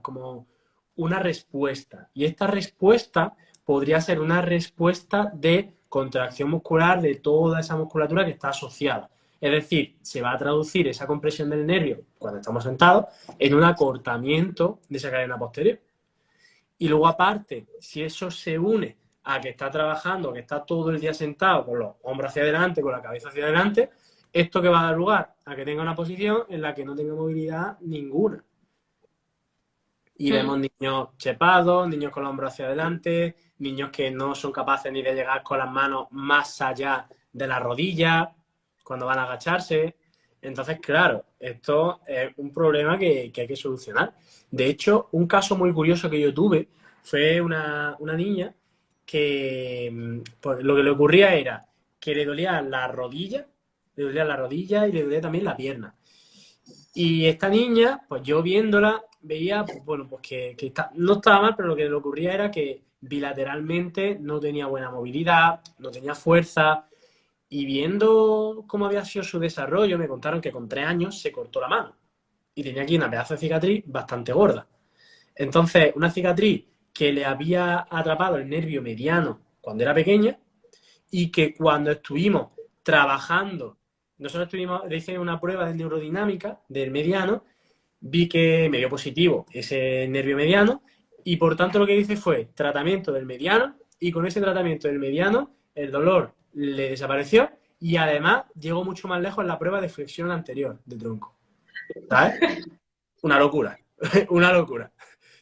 como una respuesta. Y esta respuesta podría ser una respuesta de contracción muscular de toda esa musculatura que está asociada. Es decir, se va a traducir esa compresión del nervio cuando estamos sentados en un acortamiento de esa cadena posterior. Y luego aparte, si eso se une a que está trabajando, que está todo el día sentado con los hombros hacia adelante, con la cabeza hacia adelante, ¿esto que va a dar lugar? A que tenga una posición en la que no tenga movilidad ninguna. Y vemos niños chepados, niños con los hombros hacia adelante, niños que no son capaces ni de llegar con las manos más allá de la rodilla cuando van a agacharse. Entonces, claro, esto es un problema que hay que solucionar. De hecho, un caso muy curioso que yo tuve fue una niña que pues, lo que le ocurría era que le dolía la rodilla y le dolía también la pierna. Y esta niña, pues yo viéndola, veía, pues, bueno, pues que no estaba mal, pero lo que le ocurría era que bilateralmente no tenía buena movilidad, no tenía fuerza, y viendo cómo había sido su desarrollo, me contaron que con 3 años se cortó la mano y tenía aquí una pedazo de cicatriz bastante gorda. Entonces, una cicatriz que le había atrapado el nervio mediano cuando era pequeña y que cuando estuvimos trabajando, le hice una prueba de neurodinámica del mediano, vi que me dio positivo ese nervio mediano y por tanto lo que hice fue tratamiento del mediano y con ese tratamiento del mediano el dolor le desapareció y además llegó mucho más lejos en la prueba de flexión anterior de tronco. ¿Sabes? Una locura, una locura.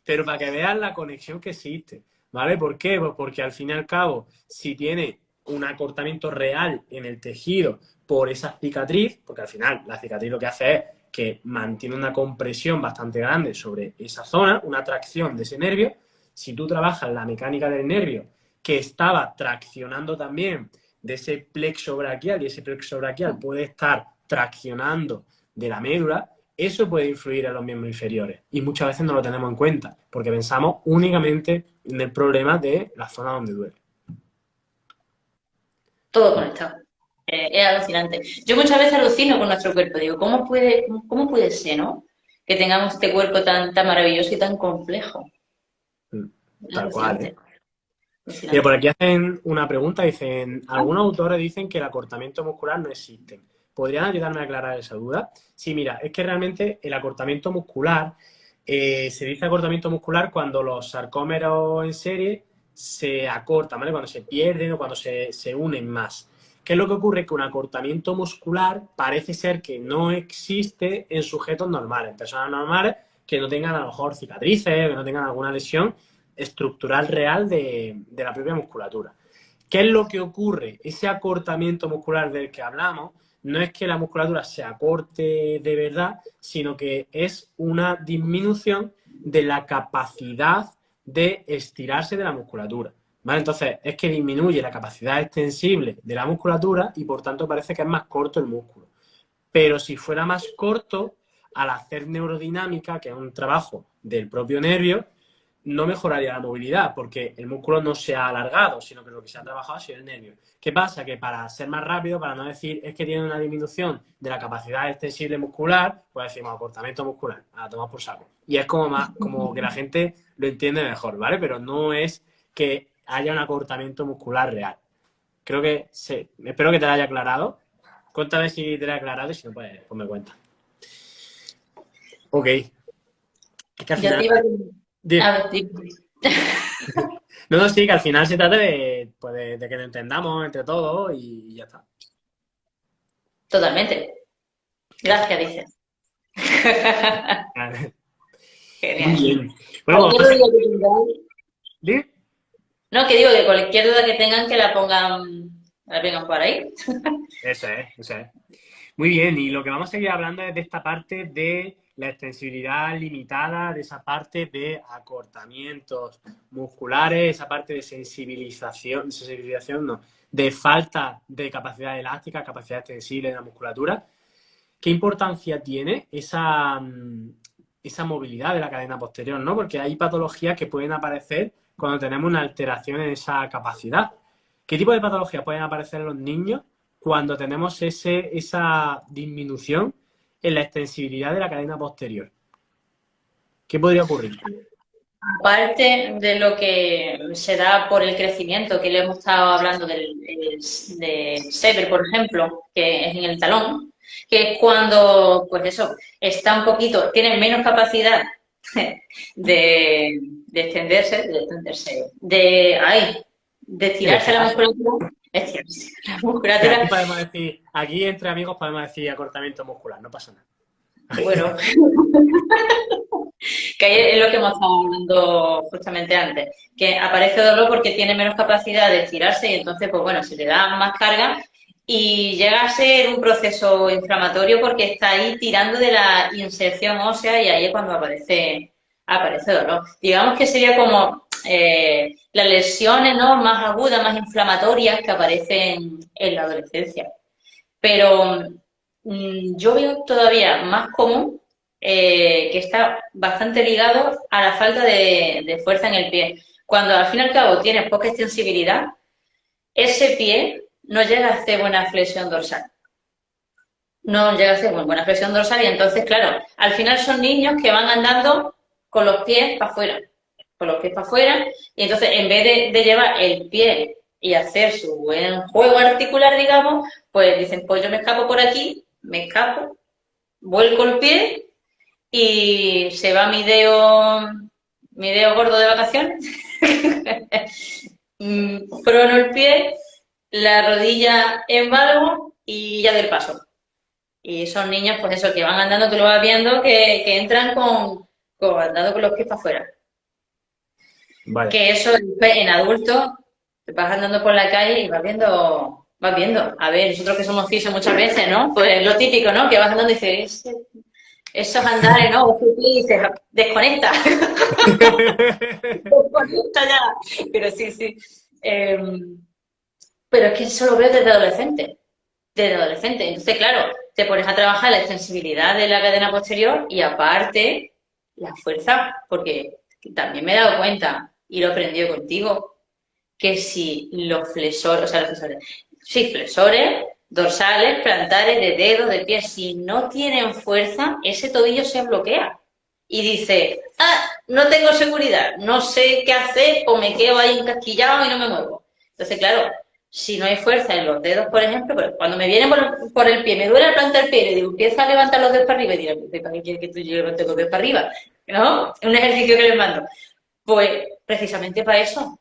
Pero para que veas la conexión que existe, ¿vale? ¿Por qué? Pues porque al fin y al cabo, si tiene un acortamiento real en el tejido por esa cicatriz, porque al final la cicatriz lo que hace es que mantiene una compresión bastante grande sobre esa zona, una tracción de ese nervio, si tú trabajas la mecánica del nervio que estaba traccionando también de ese plexo braquial, y ese plexo braquial puede estar traccionando de la médula, eso puede influir en los miembros inferiores. Y muchas veces no lo tenemos en cuenta, porque pensamos únicamente en el problema de la zona donde duele. Todo conectado. Es alucinante. Yo muchas veces alucino con nuestro cuerpo. Digo, cómo puede ser, ¿no? Que tengamos este cuerpo tan maravilloso y tan complejo. Es Tal cual, ¿eh? alucinante. Mira, por Alucinante. aquí hacen una pregunta, dicen, algunos autores dicen que el acortamiento muscular no existe. ¿Podrían ayudarme a aclarar esa duda? Sí, mira, es que realmente el acortamiento muscular, se dice acortamiento muscular cuando los sarcómeros en serie se acortan, ¿vale? Cuando se pierden o cuando se unen más. ¿Qué es lo que ocurre? Que un acortamiento muscular parece ser que no existe en sujetos normales, en personas normales que no tengan a lo mejor cicatrices, que no tengan alguna lesión estructural real de la propia musculatura. ¿Qué es lo que ocurre? Ese acortamiento muscular del que hablamos no es que la musculatura se acorte de verdad, sino que es una disminución de la capacidad de estirarse de la musculatura. ¿Vale? Entonces, es que disminuye la capacidad extensible de la musculatura y por tanto parece que es más corto el músculo. Pero si fuera más corto, al hacer neurodinámica, que es un trabajo del propio nervio, no mejoraría la movilidad porque el músculo no se ha alargado, sino que lo que se ha trabajado ha sido el nervio. ¿Qué pasa? Que para ser más rápido, para no decir es que tiene una disminución de la capacidad extensible muscular, pues decimos acortamiento muscular, a tomar por saco. Y es como que la gente lo entiende mejor, ¿vale? Pero no es que haya un acortamiento muscular real. Creo que espero que te lo haya aclarado. Cuéntame si te lo he aclarado y si no, pues me cuenta. Ok. Es que al Ya final... te iba a decir. No, sí, que al final se trata de, pues de que lo entendamos entre todos y ya está. Totalmente. Gracias, dices. Muy Genial. bien. Bueno, vamos Cualquier a duda seguir. que tengan, ¿Sí? no, que digo que cualquier duda que tengan que la pongan por ahí. Eso es, eso es. Muy bien, y lo que vamos a seguir hablando es de esta parte de la extensibilidad limitada, de esa parte de acortamientos musculares, esa parte de sensibilización no, de falta de capacidad elástica, capacidad extensible de la musculatura. ¿Qué importancia tiene esa movilidad de la cadena posterior, ¿no? Porque hay patologías que pueden aparecer cuando tenemos una alteración en esa capacidad. ¿Qué tipo de patologías pueden aparecer en los niños cuando tenemos esa disminución en la extensibilidad de la cadena posterior? ¿Qué podría ocurrir? Aparte de lo que se da por el crecimiento, que le hemos estado hablando de Sever, por ejemplo, que es en el talón, que es cuando, pues eso, está un poquito, tiene menos capacidad de de De estirarse la estirarse. musculatura, estirarse la Que aquí musculatura, podemos decir, aquí entre amigos podemos decir acortamiento muscular, no pasa nada. bueno, que ahí es lo que hemos estado hablando justamente antes, que aparece dolor porque tiene menos capacidad de estirarse y entonces, pues bueno, se le da más carga y llega a ser un proceso inflamatorio porque está ahí tirando de la inserción ósea y ahí es cuando aparece dolor. Digamos que sería como las lesiones, ¿no?, más agudas, más inflamatorias que aparecen en la adolescencia. Pero yo veo todavía más común que está bastante ligado a la falta de fuerza en el pie. Cuando al fin y al cabo tienes poca extensibilidad, ese pie no llega a hacer buena flexión dorsal. No llega a hacer buena flexión dorsal y entonces, claro, al final son niños que van andando con los pies para afuera, con los pies para afuera, y entonces en vez de llevar el pie y hacer su buen juego articular, digamos, pues dicen, pues yo me escapo por aquí, me escapo, vuelco el pie y se va mi dedo gordo de vacaciones, prono el pie, la rodilla en valgo y ya del paso. Y son niños, pues eso, que van andando, tú lo vas viendo, que entran andando con los pies para afuera. Vale. Que eso después, en adultos, te vas andando por la calle y vas viendo. A ver, nosotros que somos fisios muchas veces, ¿no? Pues lo típico, ¿no? Que vas andando y dices, Esos andares, ¿no? Y se desconecta. Desconecta ya. Pero sí, sí. Pero es que eso lo veo desde adolescente. Desde adolescente. Entonces, claro, te pones a trabajar la extensibilidad de la cadena posterior y aparte la fuerza, porque también me he dado cuenta y lo he aprendido contigo, que si los flexores, o sea, los flexores, sí, flexores, dorsales, plantares, de dedos, de pies, si no tienen fuerza, ese tobillo se bloquea. Y dice, ah, no tengo seguridad, no sé qué hacer, o me quedo ahí encasquillado y no me muevo. Entonces, claro, si no hay fuerza en los dedos, por ejemplo, pero cuando me viene por el pie, me duele la planta del pie, y digo, empieza a levantar los dedos para arriba, y diré, ¿para qué quieres que tú levantes los dedos para arriba? ¿No? Es un ejercicio que les mando. Pues precisamente para eso,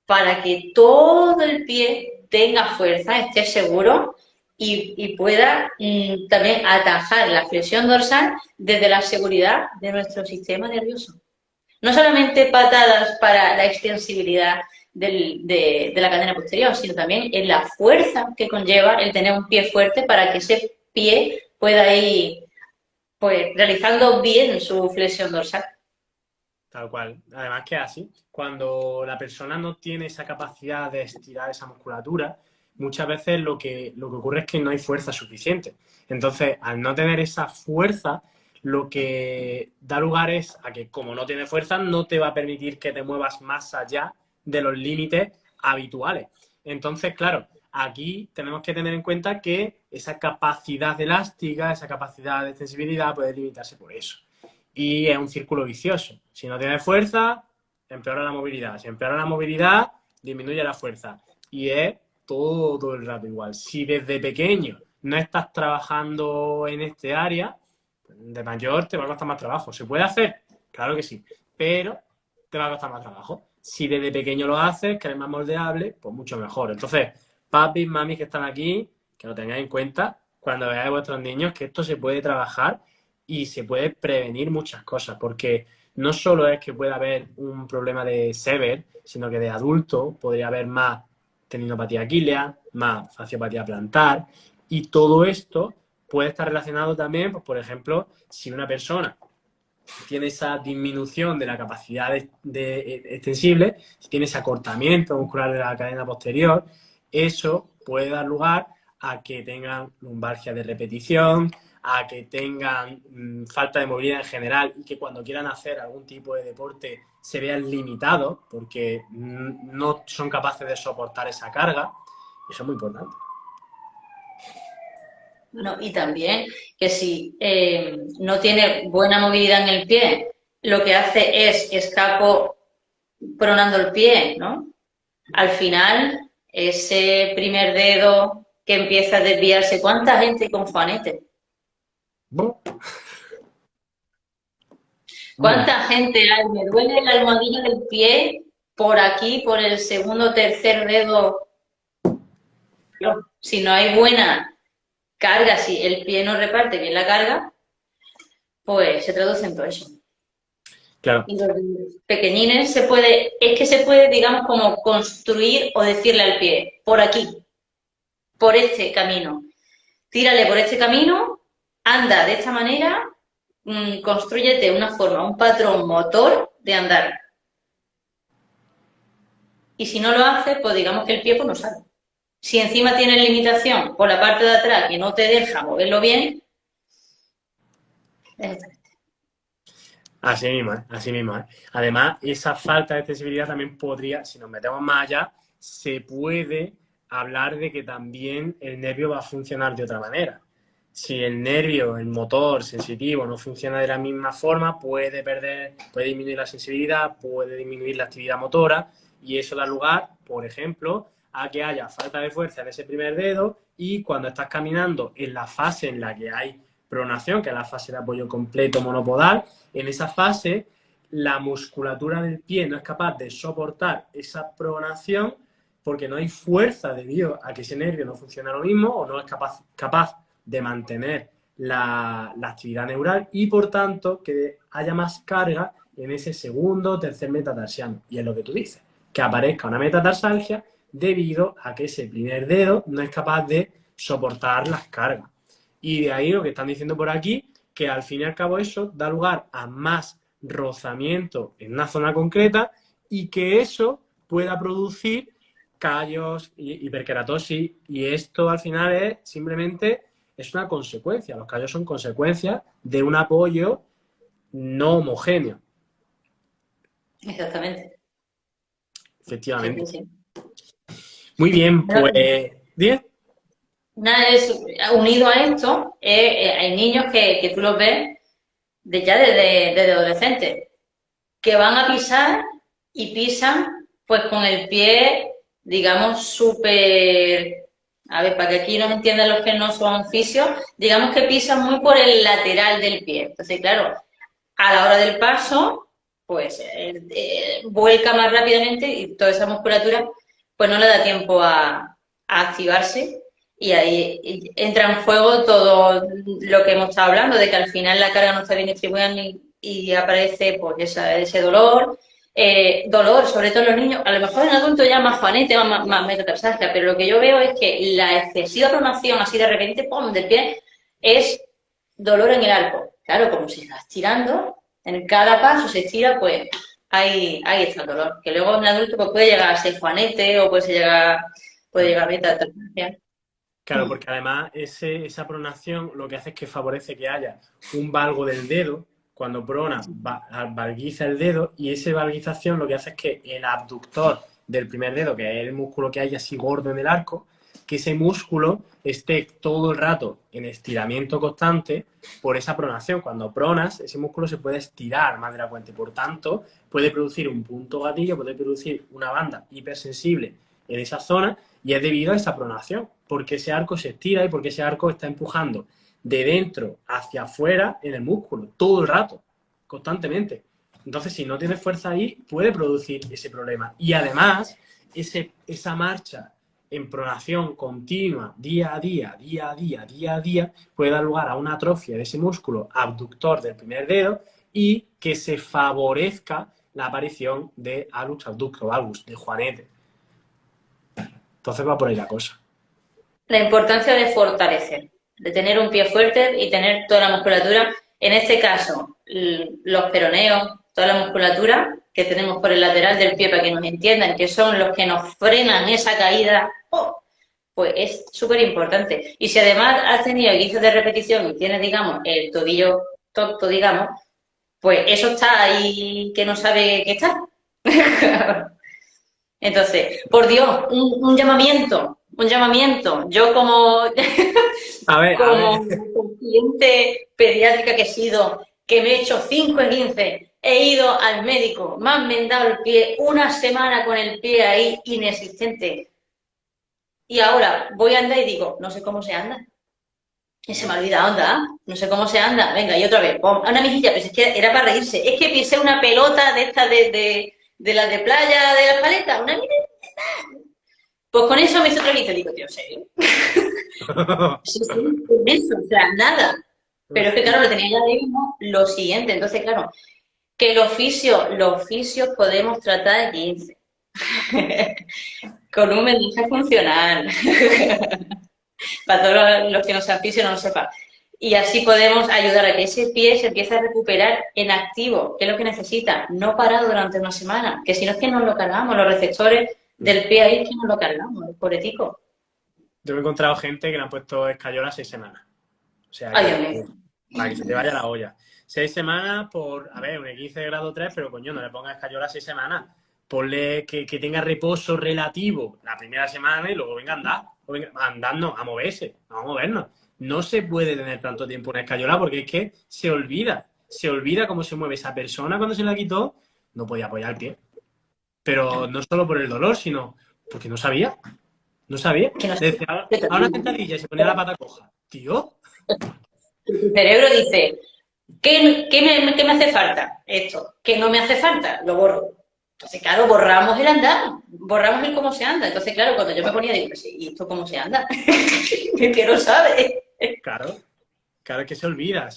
para que todo el pie tenga fuerza, esté seguro y pueda también atajar la flexión dorsal desde la seguridad de nuestro sistema nervioso. No solamente patadas para la extensibilidad de la cadena posterior, sino también en la fuerza que conlleva el tener un pie fuerte para que ese pie pueda ir pues realizando bien su flexión dorsal. Tal cual. Además que es así. Cuando la persona no tiene esa capacidad de estirar esa musculatura, muchas veces lo que ocurre es que no hay fuerza suficiente. Entonces, al no tener esa fuerza, lo que da lugar es a que como no tiene fuerza, no te va a permitir que te muevas más allá de los límites habituales. Entonces, claro, aquí tenemos que tener en cuenta que esa capacidad elástica, esa capacidad de extensibilidad puede limitarse por eso. Y es un círculo vicioso. Si no tienes fuerza, empeora la movilidad. Si empeora la movilidad, disminuye la fuerza. Y es todo el rato igual. Si desde pequeño no estás trabajando en este área, de mayor te va a costar más trabajo. ¿Se puede hacer? Claro que sí. Pero te va a costar más trabajo. Si desde pequeño lo haces, que eres más moldeable, pues mucho mejor. Entonces, papis, mamis que están aquí, que lo tengáis en cuenta cuando veáis a vuestros niños que esto se puede trabajar y se puede prevenir muchas cosas, porque no solo es que pueda haber un problema de sever, sino que de adulto podría haber más tendinopatía aquilea, más fasciopatía plantar, y todo esto puede estar relacionado también, pues, por ejemplo, si una persona tiene esa disminución de la capacidad extensible, si tiene ese acortamiento muscular de la cadena posterior, eso puede dar lugar a que tengan lumbalgia de repetición, a que tengan falta de movilidad en general y que cuando quieran hacer algún tipo de deporte se vean limitados porque no son capaces de soportar esa carga. Eso es muy importante. Bueno, y también que si no tiene buena movilidad en el pie, lo que hace es escapo pronando el pie, ¿no? Al final, ese primer dedo que empieza a desviarse, ¿cuánta gente con juanete? Bueno, ¿Cuánta gente hay? Me duele la almohadilla del pie por aquí, por el segundo o tercer dedo. Si no hay buena carga, si el pie no reparte bien la carga, pues se traduce en todo eso. claro. Y los pequeñines es que se puede, digamos, como construir o decirle al pie, por aquí, por este camino. Tírale por este camino, anda de esta manera, constrúyete una forma, un patrón motor de andar. Y si no lo hace, pues digamos que el pie pues no sale. Si encima tienes limitación por la parte de atrás que no te deja moverlo bien, Así mismo, ¿eh? Así mismo, ¿eh? Además, esa falta de accesibilidad también podría, si nos metemos más allá, se puede hablar de que también el nervio va a funcionar de otra manera. Si el nervio, el motor sensitivo no funciona de la misma forma, puede disminuir la sensibilidad, puede disminuir la actividad motora y eso da lugar, por ejemplo, a que haya falta de fuerza en ese primer dedo y cuando estás caminando en la fase en la que hay pronación, que es la fase de apoyo completo monopodal, en esa fase la musculatura del pie no es capaz de soportar esa pronación porque no hay fuerza debido a que ese nervio no funciona lo mismo o no es capaz de mantener la actividad neural y por tanto que haya más carga en ese segundo o tercer metatarsiano. Y es lo que tú dices, que aparezca una metatarsalgia debido a que ese primer dedo no es capaz de soportar las cargas. Y de ahí lo que están diciendo por aquí, que al fin y al cabo eso da lugar a más rozamiento en una zona concreta y que eso pueda producir callos, hiperkeratosis, y esto al final es simplemente es una consecuencia. Los callos son consecuencias de un apoyo no homogéneo. Exactamente. Sí, Efectivamente. sí, sí. Muy bien, pues... ¿Bien? Nada, unido a esto, hay niños que tú los ves ya desde adolescentes, que van a pisar y pisan pues con el pie, digamos, súper... A ver, para que aquí nos entiendan los que no son fisios, digamos que pisan muy por el lateral del pie. Entonces, claro, a la hora del paso, pues vuelca más rápidamente y toda esa musculatura pues no le da tiempo a activarse y ahí entra en juego todo lo que hemos estado hablando, de que al final la carga no está bien distribuida y aparece pues ese dolor. Dolor, sobre todo en los niños, a lo mejor en adultos ya más juanete, más metatarsalgia, pero lo que yo veo es que la excesiva pronación así de repente, ¡pum!, del pie, es dolor en el arco. Claro, como si estás tirando, en cada paso se estira, pues ahí está el dolor. Que luego en adulto pues, puede llegar a ser juanete o puede llegar a metatarsalgia. Claro, porque además esa pronación lo que hace es que favorece que haya un valgo del dedo. Cuando prona, valguiza el dedo, y esa valguización lo que hace es que el abductor del primer dedo, que es el músculo que hay así gordo en el arco, que ese músculo esté todo el rato en estiramiento constante por esa pronación. Cuando pronas, ese músculo se puede estirar más de la cuenta y por tanto puede producir un punto gatillo, puede producir una banda hipersensible en esa zona, y es debido a esa pronación, porque ese arco se estira y porque ese arco está empujando de dentro hacia afuera en el músculo, todo el rato, constantemente. Entonces, si no tienes fuerza ahí, puede producir ese problema. Y además, esa marcha en pronación continua, día a día, día a día, día a día, puede dar lugar a una atrofia de ese músculo abductor del primer dedo y que se favorezca la aparición de hallux abductor, valgus, de juanete. Entonces va por ahí la cosa. La importancia de fortalecer, de tener un pie fuerte y tener toda la musculatura. En este caso, los peroneos, toda la musculatura que tenemos por el lateral del pie, para que nos entiendan, que son los que nos frenan esa caída, ¡oh!, pues es súper importante. Y si además has tenido 15 de repetición y tienes, digamos, el tobillo tonto, digamos, pues eso está ahí que no sabe que está. Entonces, por Dios, un llamamiento. Yo como, A ver. como cliente pediátrica que he sido, que me he hecho 5 15, he ido al médico, me han vendado el pie, una semana con el pie ahí inexistente. Y ahora voy a andar y digo, no sé cómo se anda. Y se me olvida, anda, no sé cómo se anda. Venga, y otra vez, pum, una mejilla, pues es que era para reírse. Es que pisé una pelota de esta de las de playa de las paletas, una mini. Pues con eso me hizo otra vez, digo, tío, ¿en serio? Sí, sí, con eso, o sea, nada. Pero es que, claro, lo tenía ya de mismo lo siguiente. Entonces, claro, que los fisios podemos tratar de 15. Con un mensaje funcional. Para todos los que no sean fisios no lo sepan. Y así podemos ayudar a que ese pie se empiece a recuperar en activo, que es lo que necesita, no parado durante una semana, que si no es que nos lo cargamos, los receptores del pie ahí es que nos lo cargamos, el pobretico. Yo me he encontrado gente que le han puesto escayola 6 semanas. O sea, Ay, que Dios mío. para que se te vaya la olla. 6 semanas por, a ver, un 15 de grado 3, pero coño, no le pongas escayola 6 semanas. Ponle que tenga reposo relativo la primera semana y luego venga a andar. O venga, a andar no, a moverse, no a movernos. No se puede tener tanto tiempo una escayola porque es que se olvida. Se olvida cómo se mueve esa persona cuando se la quitó. No podía apoyar el pie. Pero no solo por el dolor, sino porque no sabía. No sabía. Que no Le sé. decía, a una sentadilla y se ponía la pata coja. Tío. Tu cerebro dice, ¿qué me hace falta? Esto. ¿Qué no me hace falta? Lo borro. Entonces, claro, borramos el andar, borramos el cómo se anda. Entonces, claro, cuando yo me ponía, digo, pues, ¿y esto cómo se anda? Que no sabe. Claro. Claro, es que se olvida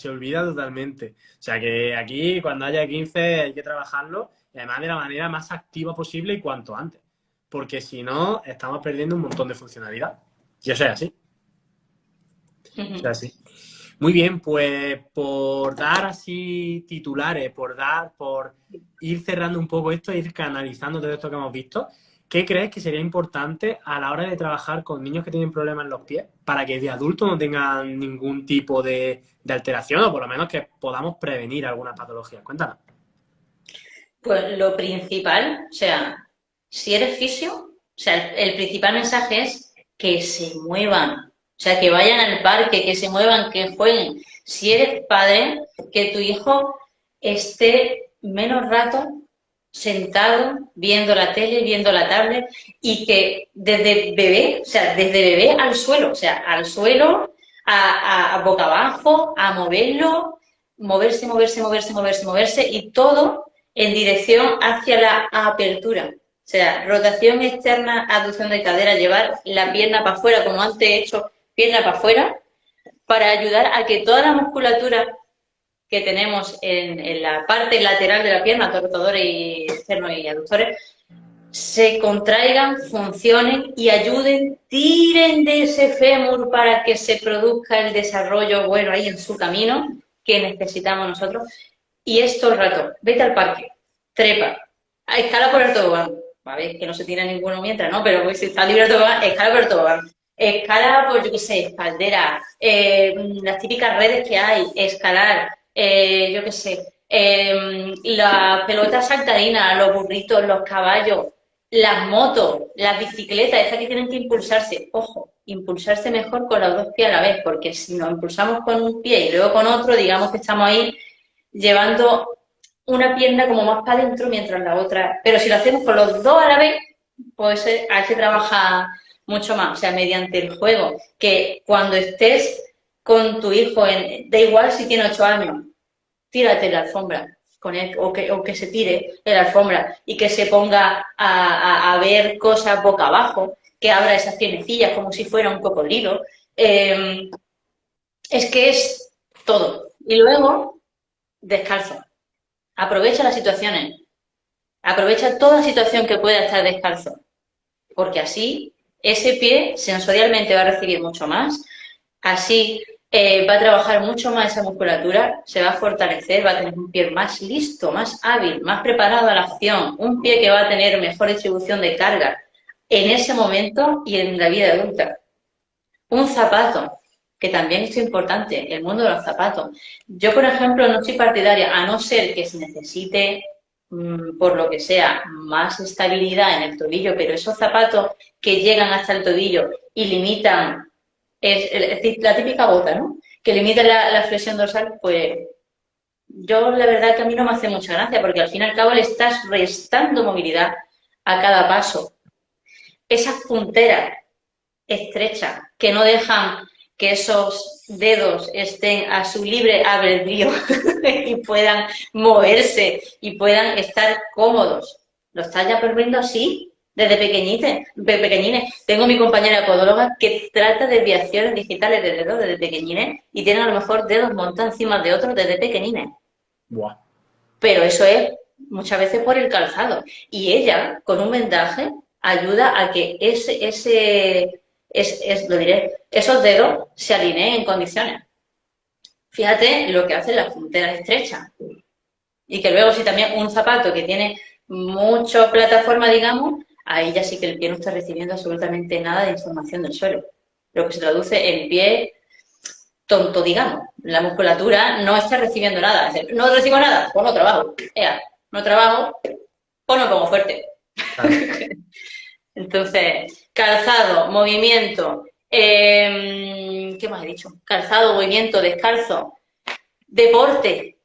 totalmente. O sea que aquí, cuando haya 15 hay que trabajarlo, y además de la manera más activa posible y cuanto antes. Porque si no, estamos perdiendo un montón de funcionalidad. Y eso es así. Eso es así. Muy bien, pues por dar así titulares, por ir cerrando un poco esto, ir canalizando todo esto que hemos visto, ¿qué crees que sería importante a la hora de trabajar con niños que tienen problemas en los pies para que de adultos no tengan ningún tipo de alteración o por lo menos que podamos prevenir alguna patología? Cuéntanos. Pues lo principal, o sea, si eres fisio, o sea, el principal mensaje es que se muevan, o sea, que vayan al parque, que se muevan, que jueguen. Si eres padre, que tu hijo esté menos rato sentado viendo la tele, viendo la tablet y que desde bebé, o sea, desde bebé al suelo, o sea, al suelo, a boca abajo, a moverlo, moverse, moverse, moverse, moverse, moverse y todo en dirección hacia la apertura. O sea, rotación externa, aducción de cadera, llevar la pierna para afuera, como antes he hecho, pierna para afuera, para ayudar a que toda la musculatura que tenemos en la parte lateral de la pierna, rotadores y externos y aductores, se contraigan, funcionen y ayuden, tiren de ese fémur para que se produzca el desarrollo bueno ahí en su camino que necesitamos nosotros. Y es todo el rato, vete al parque, trepa, escala por el tobogán, a ver, que no se tira ninguno mientras, ¿no? Pero pues, si está libre el tobogán, escala por el tobogán. Escala por, yo qué sé, espaldera, las típicas redes que hay, escalar, yo qué sé, las pelotas saltarinas, los burritos, los caballos, las motos, las bicicletas, estas que tienen que impulsarse. Ojo, impulsarse mejor con los dos pies a la vez, porque si nos impulsamos con un pie y luego con otro, digamos que estamos ahí llevando una pierna como más para adentro mientras la otra. Pero si lo hacemos con los dos a la vez, pues hay que trabajar mucho más. O sea, mediante el juego, que cuando estés con tu hijo, da igual si tiene 8 años, tírate en la alfombra con él, o que se tire en la alfombra y que se ponga a ver cosas boca abajo, que abra esas piernecillas como si fuera un cocodrilo. Es que es todo. Y luego, descalzo. Aprovecha las situaciones. Aprovecha toda situación que pueda estar descalzo. Porque así ese pie sensorialmente va a recibir mucho más. Así va a trabajar mucho más esa musculatura, se va a fortalecer, va a tener un pie más listo, más hábil, más preparado a la acción, un pie que va a tener mejor distribución de carga en ese momento y en la vida adulta. Un zapato, que también es importante, el mundo de los zapatos. Yo, por ejemplo, no soy partidaria, a no ser que se necesite, por lo que sea, más estabilidad en el tobillo, pero esos zapatos que llegan hasta el tobillo y limitan, es la típica bota, ¿no? Que limita la flexión dorsal, pues yo la verdad que a mí no me hace mucha gracia, porque al fin y al cabo le estás restando movilidad a cada paso. Esas punteras estrechas que no dejan que esos dedos estén a su libre albedrío y puedan moverse y puedan estar cómodos. ¿Lo estás ya perdiendo así? Desde pequeñines. Tengo mi compañera podóloga que trata desviaciones digitales de dedos desde pequeñines y tiene a lo mejor dedos montados encima de otros desde pequeñines. Buah. Pero eso es muchas veces por el calzado. Y ella, con un vendaje, ayuda a que lo diré, esos dedos se alineen en condiciones. Fíjate lo que hacen las punteras estrechas. Y que luego si también un zapato que tiene mucha plataforma, digamos, ahí ya sí que el pie no está recibiendo absolutamente nada de información del suelo. Lo que se traduce en pie tonto, digamos. La musculatura no está recibiendo nada. No recibo nada, pues no trabajo. No trabajo, pues no pongo fuerte. Claro. Entonces, calzado, movimiento, ¿qué más he dicho? Calzado, movimiento, descalzo, deporte.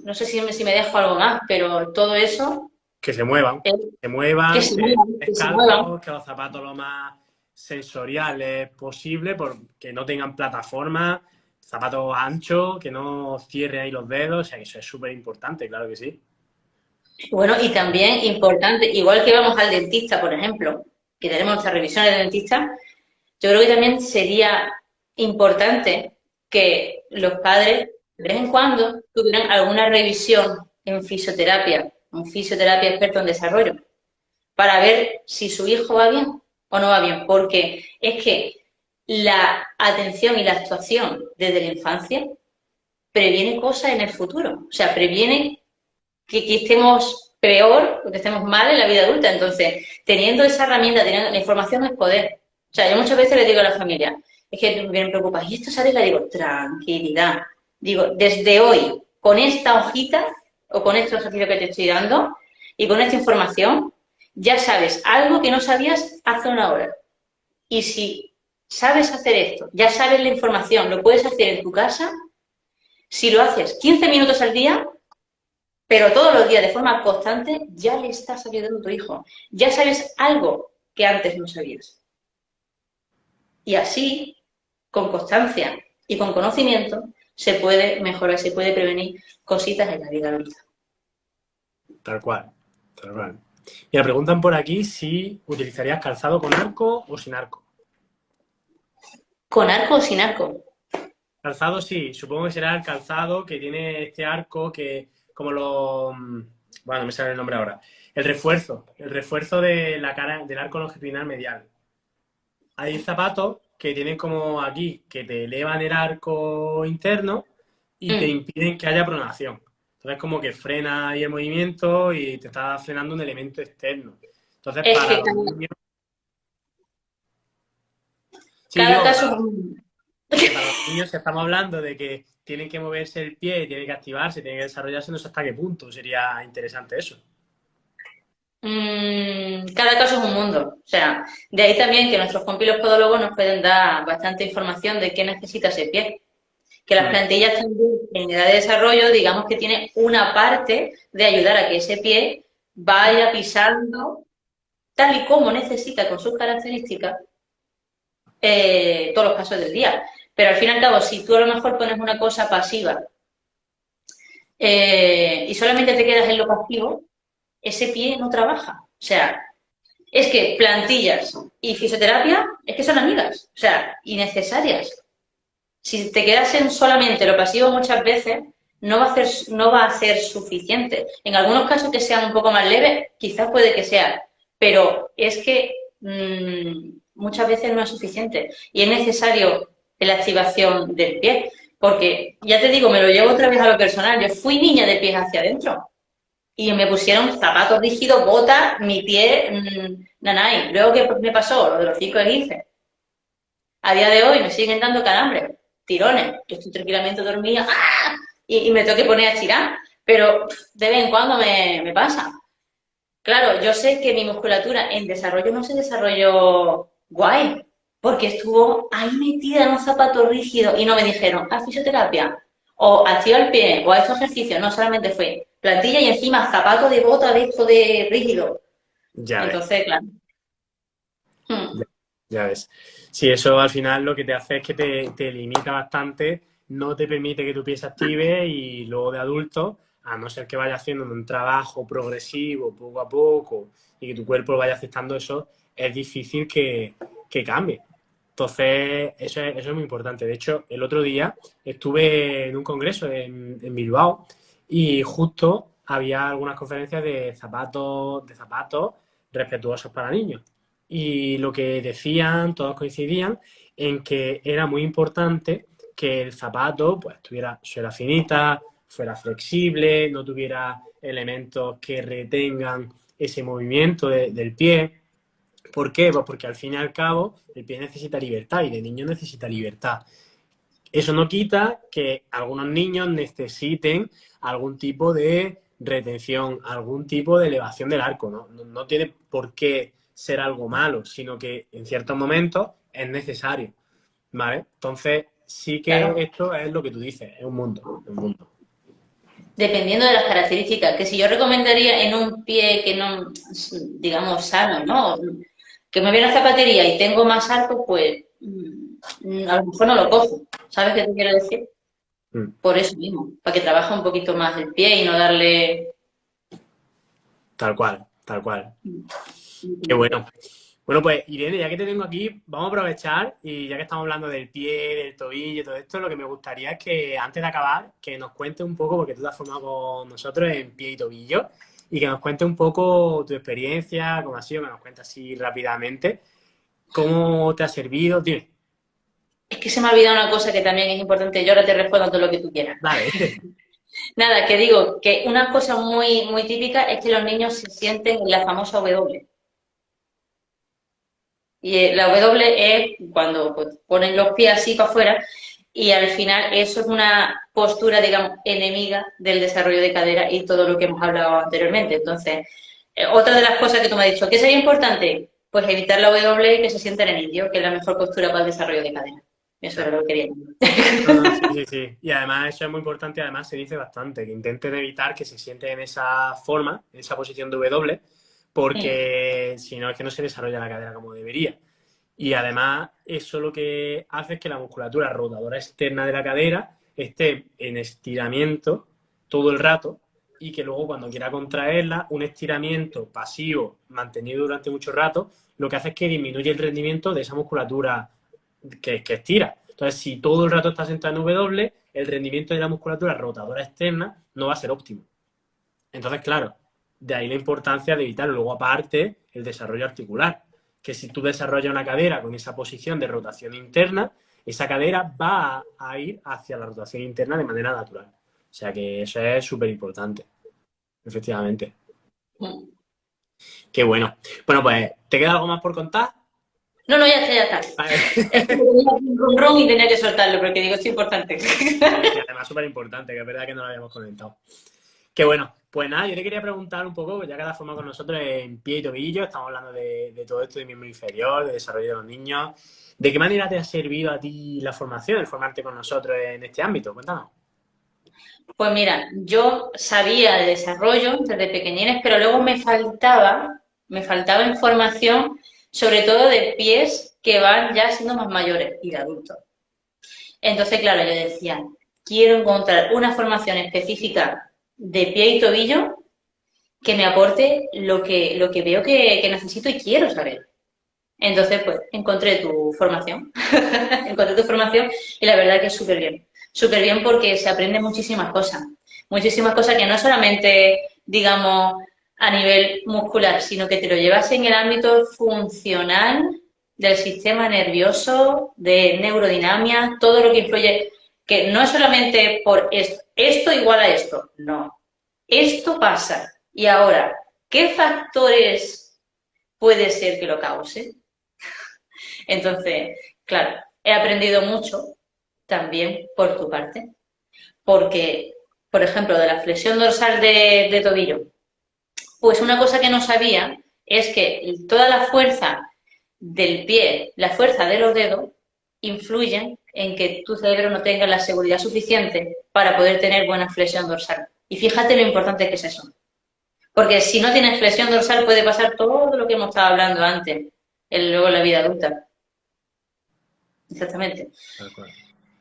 No sé si me dejo algo más, pero todo eso Que se muevan, es que se muevan, que se que muevan, que se muevan. descalzos, que los zapatos lo más sensoriales posible, que no tengan plataforma, zapatos anchos, que no cierren ahí los dedos, o sea que eso es súper importante, claro que sí. Bueno, y también importante, igual que vamos al dentista, por ejemplo, que tenemos nuestras revisiones de dentista, yo creo que también sería importante que los padres, de vez en cuando, tuvieran alguna revisión en fisioterapia, un fisioterapia experto en desarrollo, para ver si su hijo va bien o no va bien. Porque es que la atención y la actuación desde la infancia previene cosas en el futuro. O sea, previene que estemos peor o que estemos mal en la vida adulta. Entonces, teniendo esa herramienta, teniendo la información es poder. O sea, yo muchas veces le digo a la familia, es que me preocupa, y esto sale y le digo, tranquilidad. Digo, desde hoy, con esta hojita o con este ejercicio que te estoy dando y con esta información, ya sabes algo que no sabías hace una hora. Y si sabes hacer esto, ya sabes la información, lo puedes hacer en tu casa, si lo haces 15 minutos al día, pero todos los días de forma constante, ya le estás ayudando a tu hijo. Ya sabes algo que antes no sabías. Y así, con constancia y con conocimiento, se puede mejorar, se puede prevenir cositas en la vida adulta. Tal cual, tal cual. Y me preguntan por aquí si utilizarías calzado con arco o sin arco. ¿Con arco o sin arco? Calzado sí, supongo que será el calzado que tiene este arco que, como lo... Bueno, no me sale el nombre ahora. El refuerzo de la cara, del arco longitudinal medial. Hay zapatos que tienen como aquí, que te elevan el arco interno y te Mm. impiden que haya pronación. Entonces como que frena ahí el movimiento y te está frenando un elemento externo. Entonces Es para que los niños... Sí, cada digo caso es un... que para los niños estamos hablando de que tienen que moverse el pie, tienen que activarse, tienen que desarrollarse, no sé hasta qué punto sería interesante eso. Cada caso es un mundo. O sea, de ahí también que nuestros compilos podólogos nos pueden dar bastante información de qué necesita ese pie. Que las Mm, plantillas también en edad de desarrollo, digamos que tiene una parte de ayudar a que ese pie vaya pisando tal y como necesita con sus características todos los pasos del día. Pero al fin y al cabo, si tú a lo mejor pones una cosa pasiva y solamente te quedas en lo pasivo, ese pie no trabaja. O sea, es que plantillas y fisioterapia es que son amigas, o sea, innecesarias. Si te quedas en solamente lo pasivo muchas veces, no va a ser suficiente. En algunos casos que sean un poco más leves, quizás puede que sea, pero es que muchas veces no es suficiente y es necesario la activación del pie. Porque, ya te digo, me lo llevo otra vez a lo personal. Yo fui niña de pies hacia adentro y me pusieron zapatos rígidos, botas, mi pie, nanay. Luego, ¿qué me pasó? Lo de los 5 esguinces. A día de hoy me siguen dando calambres, tirones. Yo estoy tranquilamente dormida y me tengo que poner a estirar, pero de vez en cuando me pasa. Claro, yo sé que mi musculatura en desarrollo no se desarrolló guay, porque estuvo ahí metida en un zapato rígido y no me dijeron, haz fisioterapia, o activa el pie, o haz estos ejercicios. No, solamente fue plantilla y encima zapato de bota de esto de rígido. ya ves, Entonces, claro. ya, Mm, ya ves. Sí, eso al final lo que te hace es que te limita bastante, no te permite que tu pie se active y luego de adulto, a no ser que vayas haciendo un trabajo progresivo poco a poco y que tu cuerpo lo vaya aceptando eso, es difícil que cambie. Entonces, eso es muy importante. De hecho, el otro día estuve en un congreso en Bilbao y justo había algunas conferencias de zapatos respetuosos para niños. Y lo que decían, todos coincidían en que era muy importante que el zapato pues tuviera suela finita, fuera flexible, no tuviera elementos que retengan ese movimiento del pie. ¿Por qué? Pues porque al fin y al cabo el pie necesita libertad y de niño necesita libertad. Eso no quita que algunos niños necesiten algún tipo de retención, algún tipo de elevación del arco, ¿no? No tiene por qué ser algo malo, sino que en ciertos momentos es necesario, ¿vale? Entonces, sí que claro. esto es lo que tú dices, es un mundo, es un mundo. Dependiendo de las características, que si yo recomendaría en un pie que no, digamos, sano, ¿no? Que me viene a zapatería y tengo más arco, pues a lo mejor no lo cojo. ¿Sabes qué te quiero decir? Mm, Por eso mismo, para que trabaje un poquito más el pie y no darle... tal cual, tal cual. Qué bueno. Bueno, pues Irene, ya que te tengo aquí, vamos a aprovechar y ya que estamos hablando del pie, del tobillo y todo esto, lo que me gustaría es que antes de acabar, que nos cuentes un poco, porque tú te has formado con nosotros en pie y tobillo, y que nos cuentes un poco tu experiencia, cómo ha sido, que nos cuentes así rápidamente, cómo te ha servido. Dime. Es que se me ha olvidado una cosa que también es importante. Yo ahora te respondo todo lo que tú quieras. Vale. Nada, que digo que una cosa muy típica es que los niños se sienten en la famosa W. Y la W es cuando pues, ponen los pies así para afuera y al final eso es una postura, digamos, enemiga del desarrollo de cadera y todo lo que hemos hablado anteriormente. Entonces, otra de las cosas que tú me has dicho, ¿qué sería importante? Pues evitar la W y que se sienta en el indio, que es la mejor postura para el desarrollo de cadera. Eso es lo que quería No, no, sí, sí, sí. Y además eso es muy importante, además se dice bastante, que intenten evitar que se sienten en esa forma, en esa posición de W, decir. porque si no es que no se desarrolla la cadera como debería. Y además eso lo que hace es que la musculatura rotadora externa de la cadera esté en estiramiento todo el rato y que luego cuando quiera contraerla, un estiramiento pasivo mantenido durante mucho rato, lo que hace es que disminuye el rendimiento de esa musculatura que estira. Entonces, si todo el rato estás sentado en W, el rendimiento de la musculatura rotadora externa no va a ser óptimo. Entonces, claro, de ahí la importancia de evitarlo. Luego, aparte, el desarrollo articular, que si tú desarrollas una cadera con esa posición de rotación interna, esa cadera va a ir hacia la rotación interna de manera natural. O sea que eso es súper importante, efectivamente. Mm. Qué bueno. Bueno, pues, ¿te queda algo más por contar? No, no, ya está, ya está. Vale. Es que tenía un rum rum y tenía que soltarlo porque digo, es importante. Sí, sí, además súper importante, que es verdad que no lo habíamos comentado. Qué bueno. Pues nada, yo te quería preguntar un poco, ya que has formado con nosotros en pie y tobillo, estamos hablando de todo esto de miembro inferior, de desarrollo de los niños. ¿De qué manera te ha servido a ti la formación, el formarte con nosotros en este ámbito? Cuéntanos. Pues mira, yo sabía de desarrollo desde pequeñines, pero luego me faltaba información, sobre todo de pies que van ya siendo más mayores y de adultos. Entonces, claro, yo decía, quiero encontrar una formación específica de pie y tobillo que me aporte lo que veo que necesito y quiero saber. Entonces, pues, encontré tu formación, encontré tu formación y la verdad que es súper bien porque se aprende muchísimas cosas que no solamente, digamos, a nivel muscular, sino que te lo llevas en el ámbito funcional del sistema nervioso, de neurodinamia, todo lo que influye, que no es solamente por esto igual a esto, no, esto pasa. Y ahora, ¿qué factores puede ser que lo cause? Entonces, claro, he aprendido mucho también por tu parte, porque, por ejemplo, de la flexión dorsal de tobillo, pues una cosa que no sabía es que toda la fuerza del pie, la fuerza de los dedos, influyen en que tu cerebro no tenga la seguridad suficiente para poder tener buena flexión dorsal. Y fíjate lo importante que es eso. Porque si no tienes flexión dorsal puede pasar todo lo que hemos estado hablando antes, luego en la vida adulta. Exactamente. Tal cual.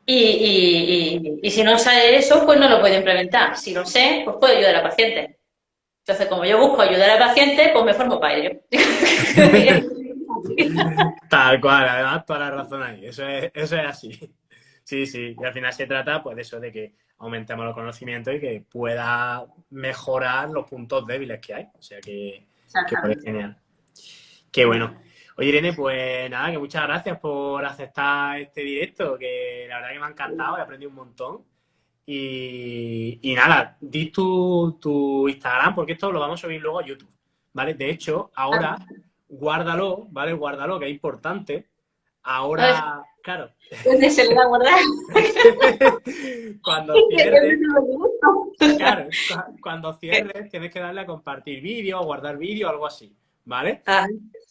Y si no sabe eso, pues no lo puedo implementar. Si lo sé, pues puedo ayudar al paciente. Entonces, como yo busco ayudar al paciente, pues me formo para ello. Tal cual, además toda la razón ahí, eso es así. Sí, sí, y al final se trata pues de eso, de que aumentemos los conocimientos y que pueda mejorar los puntos débiles que hay. O sea que pues, Exactamente. genial. Qué bueno. Oye, Irene, pues nada, que muchas gracias por aceptar este directo, que la verdad que me ha encantado, he aprendido un montón. Y nada, di tu Instagram, porque esto lo vamos a subir luego a YouTube, ¿vale? De hecho, ahora guárdalo, ¿vale? Guárdalo, que es importante. Ahora, claro, ¿Dónde se le da a guardar? cuando cierres, claro, cuando cierres tienes que darle a compartir vídeo, o guardar vídeo, algo así, ¿vale? Ah,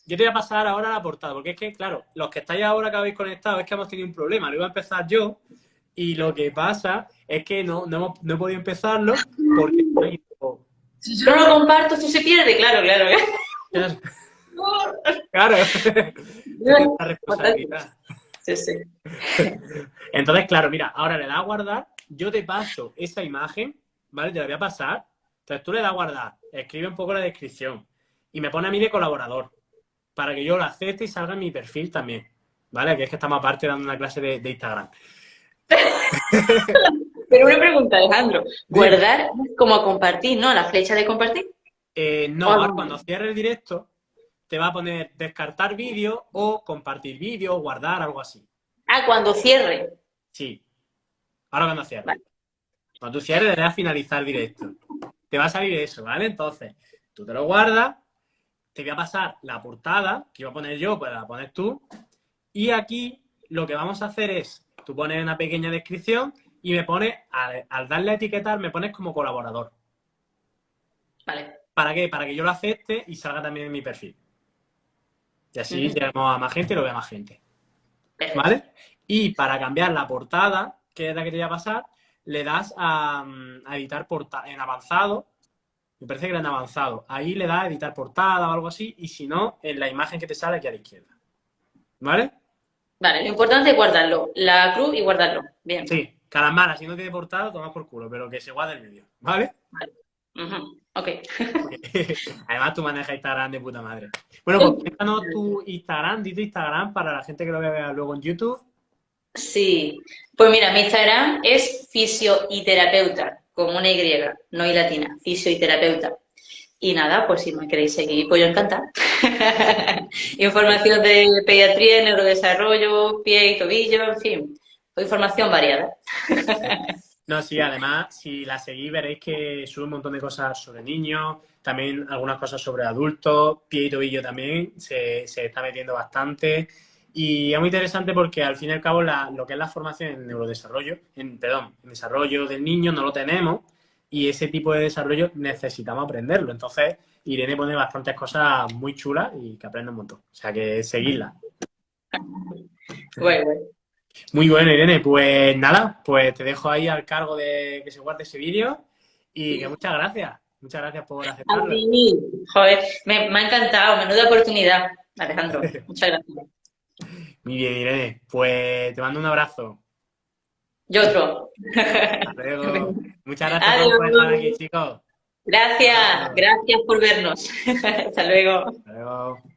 Yo te voy a pasar ahora la portada, porque es que, claro, los que estáis ahora que habéis conectado es que hemos tenido un problema. Lo iba a empezar yo y lo que pasa es que no he podido empezarlo porque no he ido. si yo no lo comparto, esto se pierde, claro, claro. Claro, tú tienes la responsabilidad. Sí, sí. Entonces, claro, mira, ahora le das a guardar, yo te paso esa imagen, ¿vale? Te la voy a pasar. Entonces tú le das a guardar, escribe un poco la descripción y me pone a mí de colaborador para que yo lo acepte y salga en mi perfil también, ¿vale? Que es que estamos aparte dando una clase de Instagram. Pero una pregunta, Alejandro. Dime. Guardar es como compartir, ¿no? La flecha de compartir. No, ahora cuando cierres el directo te va a poner descartar vídeo o compartir vídeo o guardar, algo así. Ah, cuando cierre. Sí, ahora cuando cierres. Vale. Cuando tú cierres, le das a finalizar directo. Te va a salir eso, ¿vale? Entonces, tú te lo guardas, te voy a pasar la portada, que iba a poner yo, pues la pones tú. Y aquí lo que vamos a hacer es, tú pones una pequeña descripción y me pones, al darle a etiquetar, me pones como colaborador. Vale. ¿Para qué? Para que yo lo acepte y salga también en mi perfil. Y así Ujú. llegamos a más gente y lo vea más gente. Perfecto. ¿Vale? Y para cambiar la portada, que es la que te voy a pasar, le das a editar portada en avanzado. Me parece que era en avanzado. Ahí le das a editar portada o algo así. Y si no, en la imagen que te sale aquí a la izquierda. ¿Vale? Vale, lo importante es guardarlo. La cruz y guardarlo. Bien. Sí, calamara, si no tiene portada, tomas por culo, pero que se guarde el vídeo. ¿Vale? Vale. Ujú. Ok. Porque además tú manejas Instagram de puta madre. Bueno, pues cuéntanos tu Instagram, di tu Instagram para la gente que lo vea luego en YouTube. Sí. Pues mira, mi Instagram es fisio y terapeuta, con una Y, no y latina. Fisio y terapeuta. Y nada, pues si me queréis seguir, pues yo encantada. Información de pediatría, neurodesarrollo, pie y tobillo, en fin. Información variada. No, sí, además, si la seguís, veréis que sube un montón de cosas sobre niños, también algunas cosas sobre adultos, pie y tobillo también se está metiendo bastante. Y es muy interesante porque al fin y al cabo lo que es la formación en neurodesarrollo, perdón, en desarrollo del niño no lo tenemos y ese tipo de desarrollo necesitamos aprenderlo. Entonces, Irene pone bastantes cosas muy chulas y que aprende un montón. O sea que seguidla. Bueno, bueno. Muy bueno, Irene. Pues nada, pues te dejo ahí al cargo de que se guarde ese vídeo y que muchas gracias. Muchas gracias por A aceptarlo. ti, joder, me ha encantado, menuda oportunidad, Alejandro. Muchas gracias. Muy bien, Irene. Pues te mando un abrazo. Y otro. Hasta luego. Muchas gracias a todos por estar aquí, Adiós. chicos. Un Gracias, abrazo. gracias por vernos. Hasta luego. Hasta luego.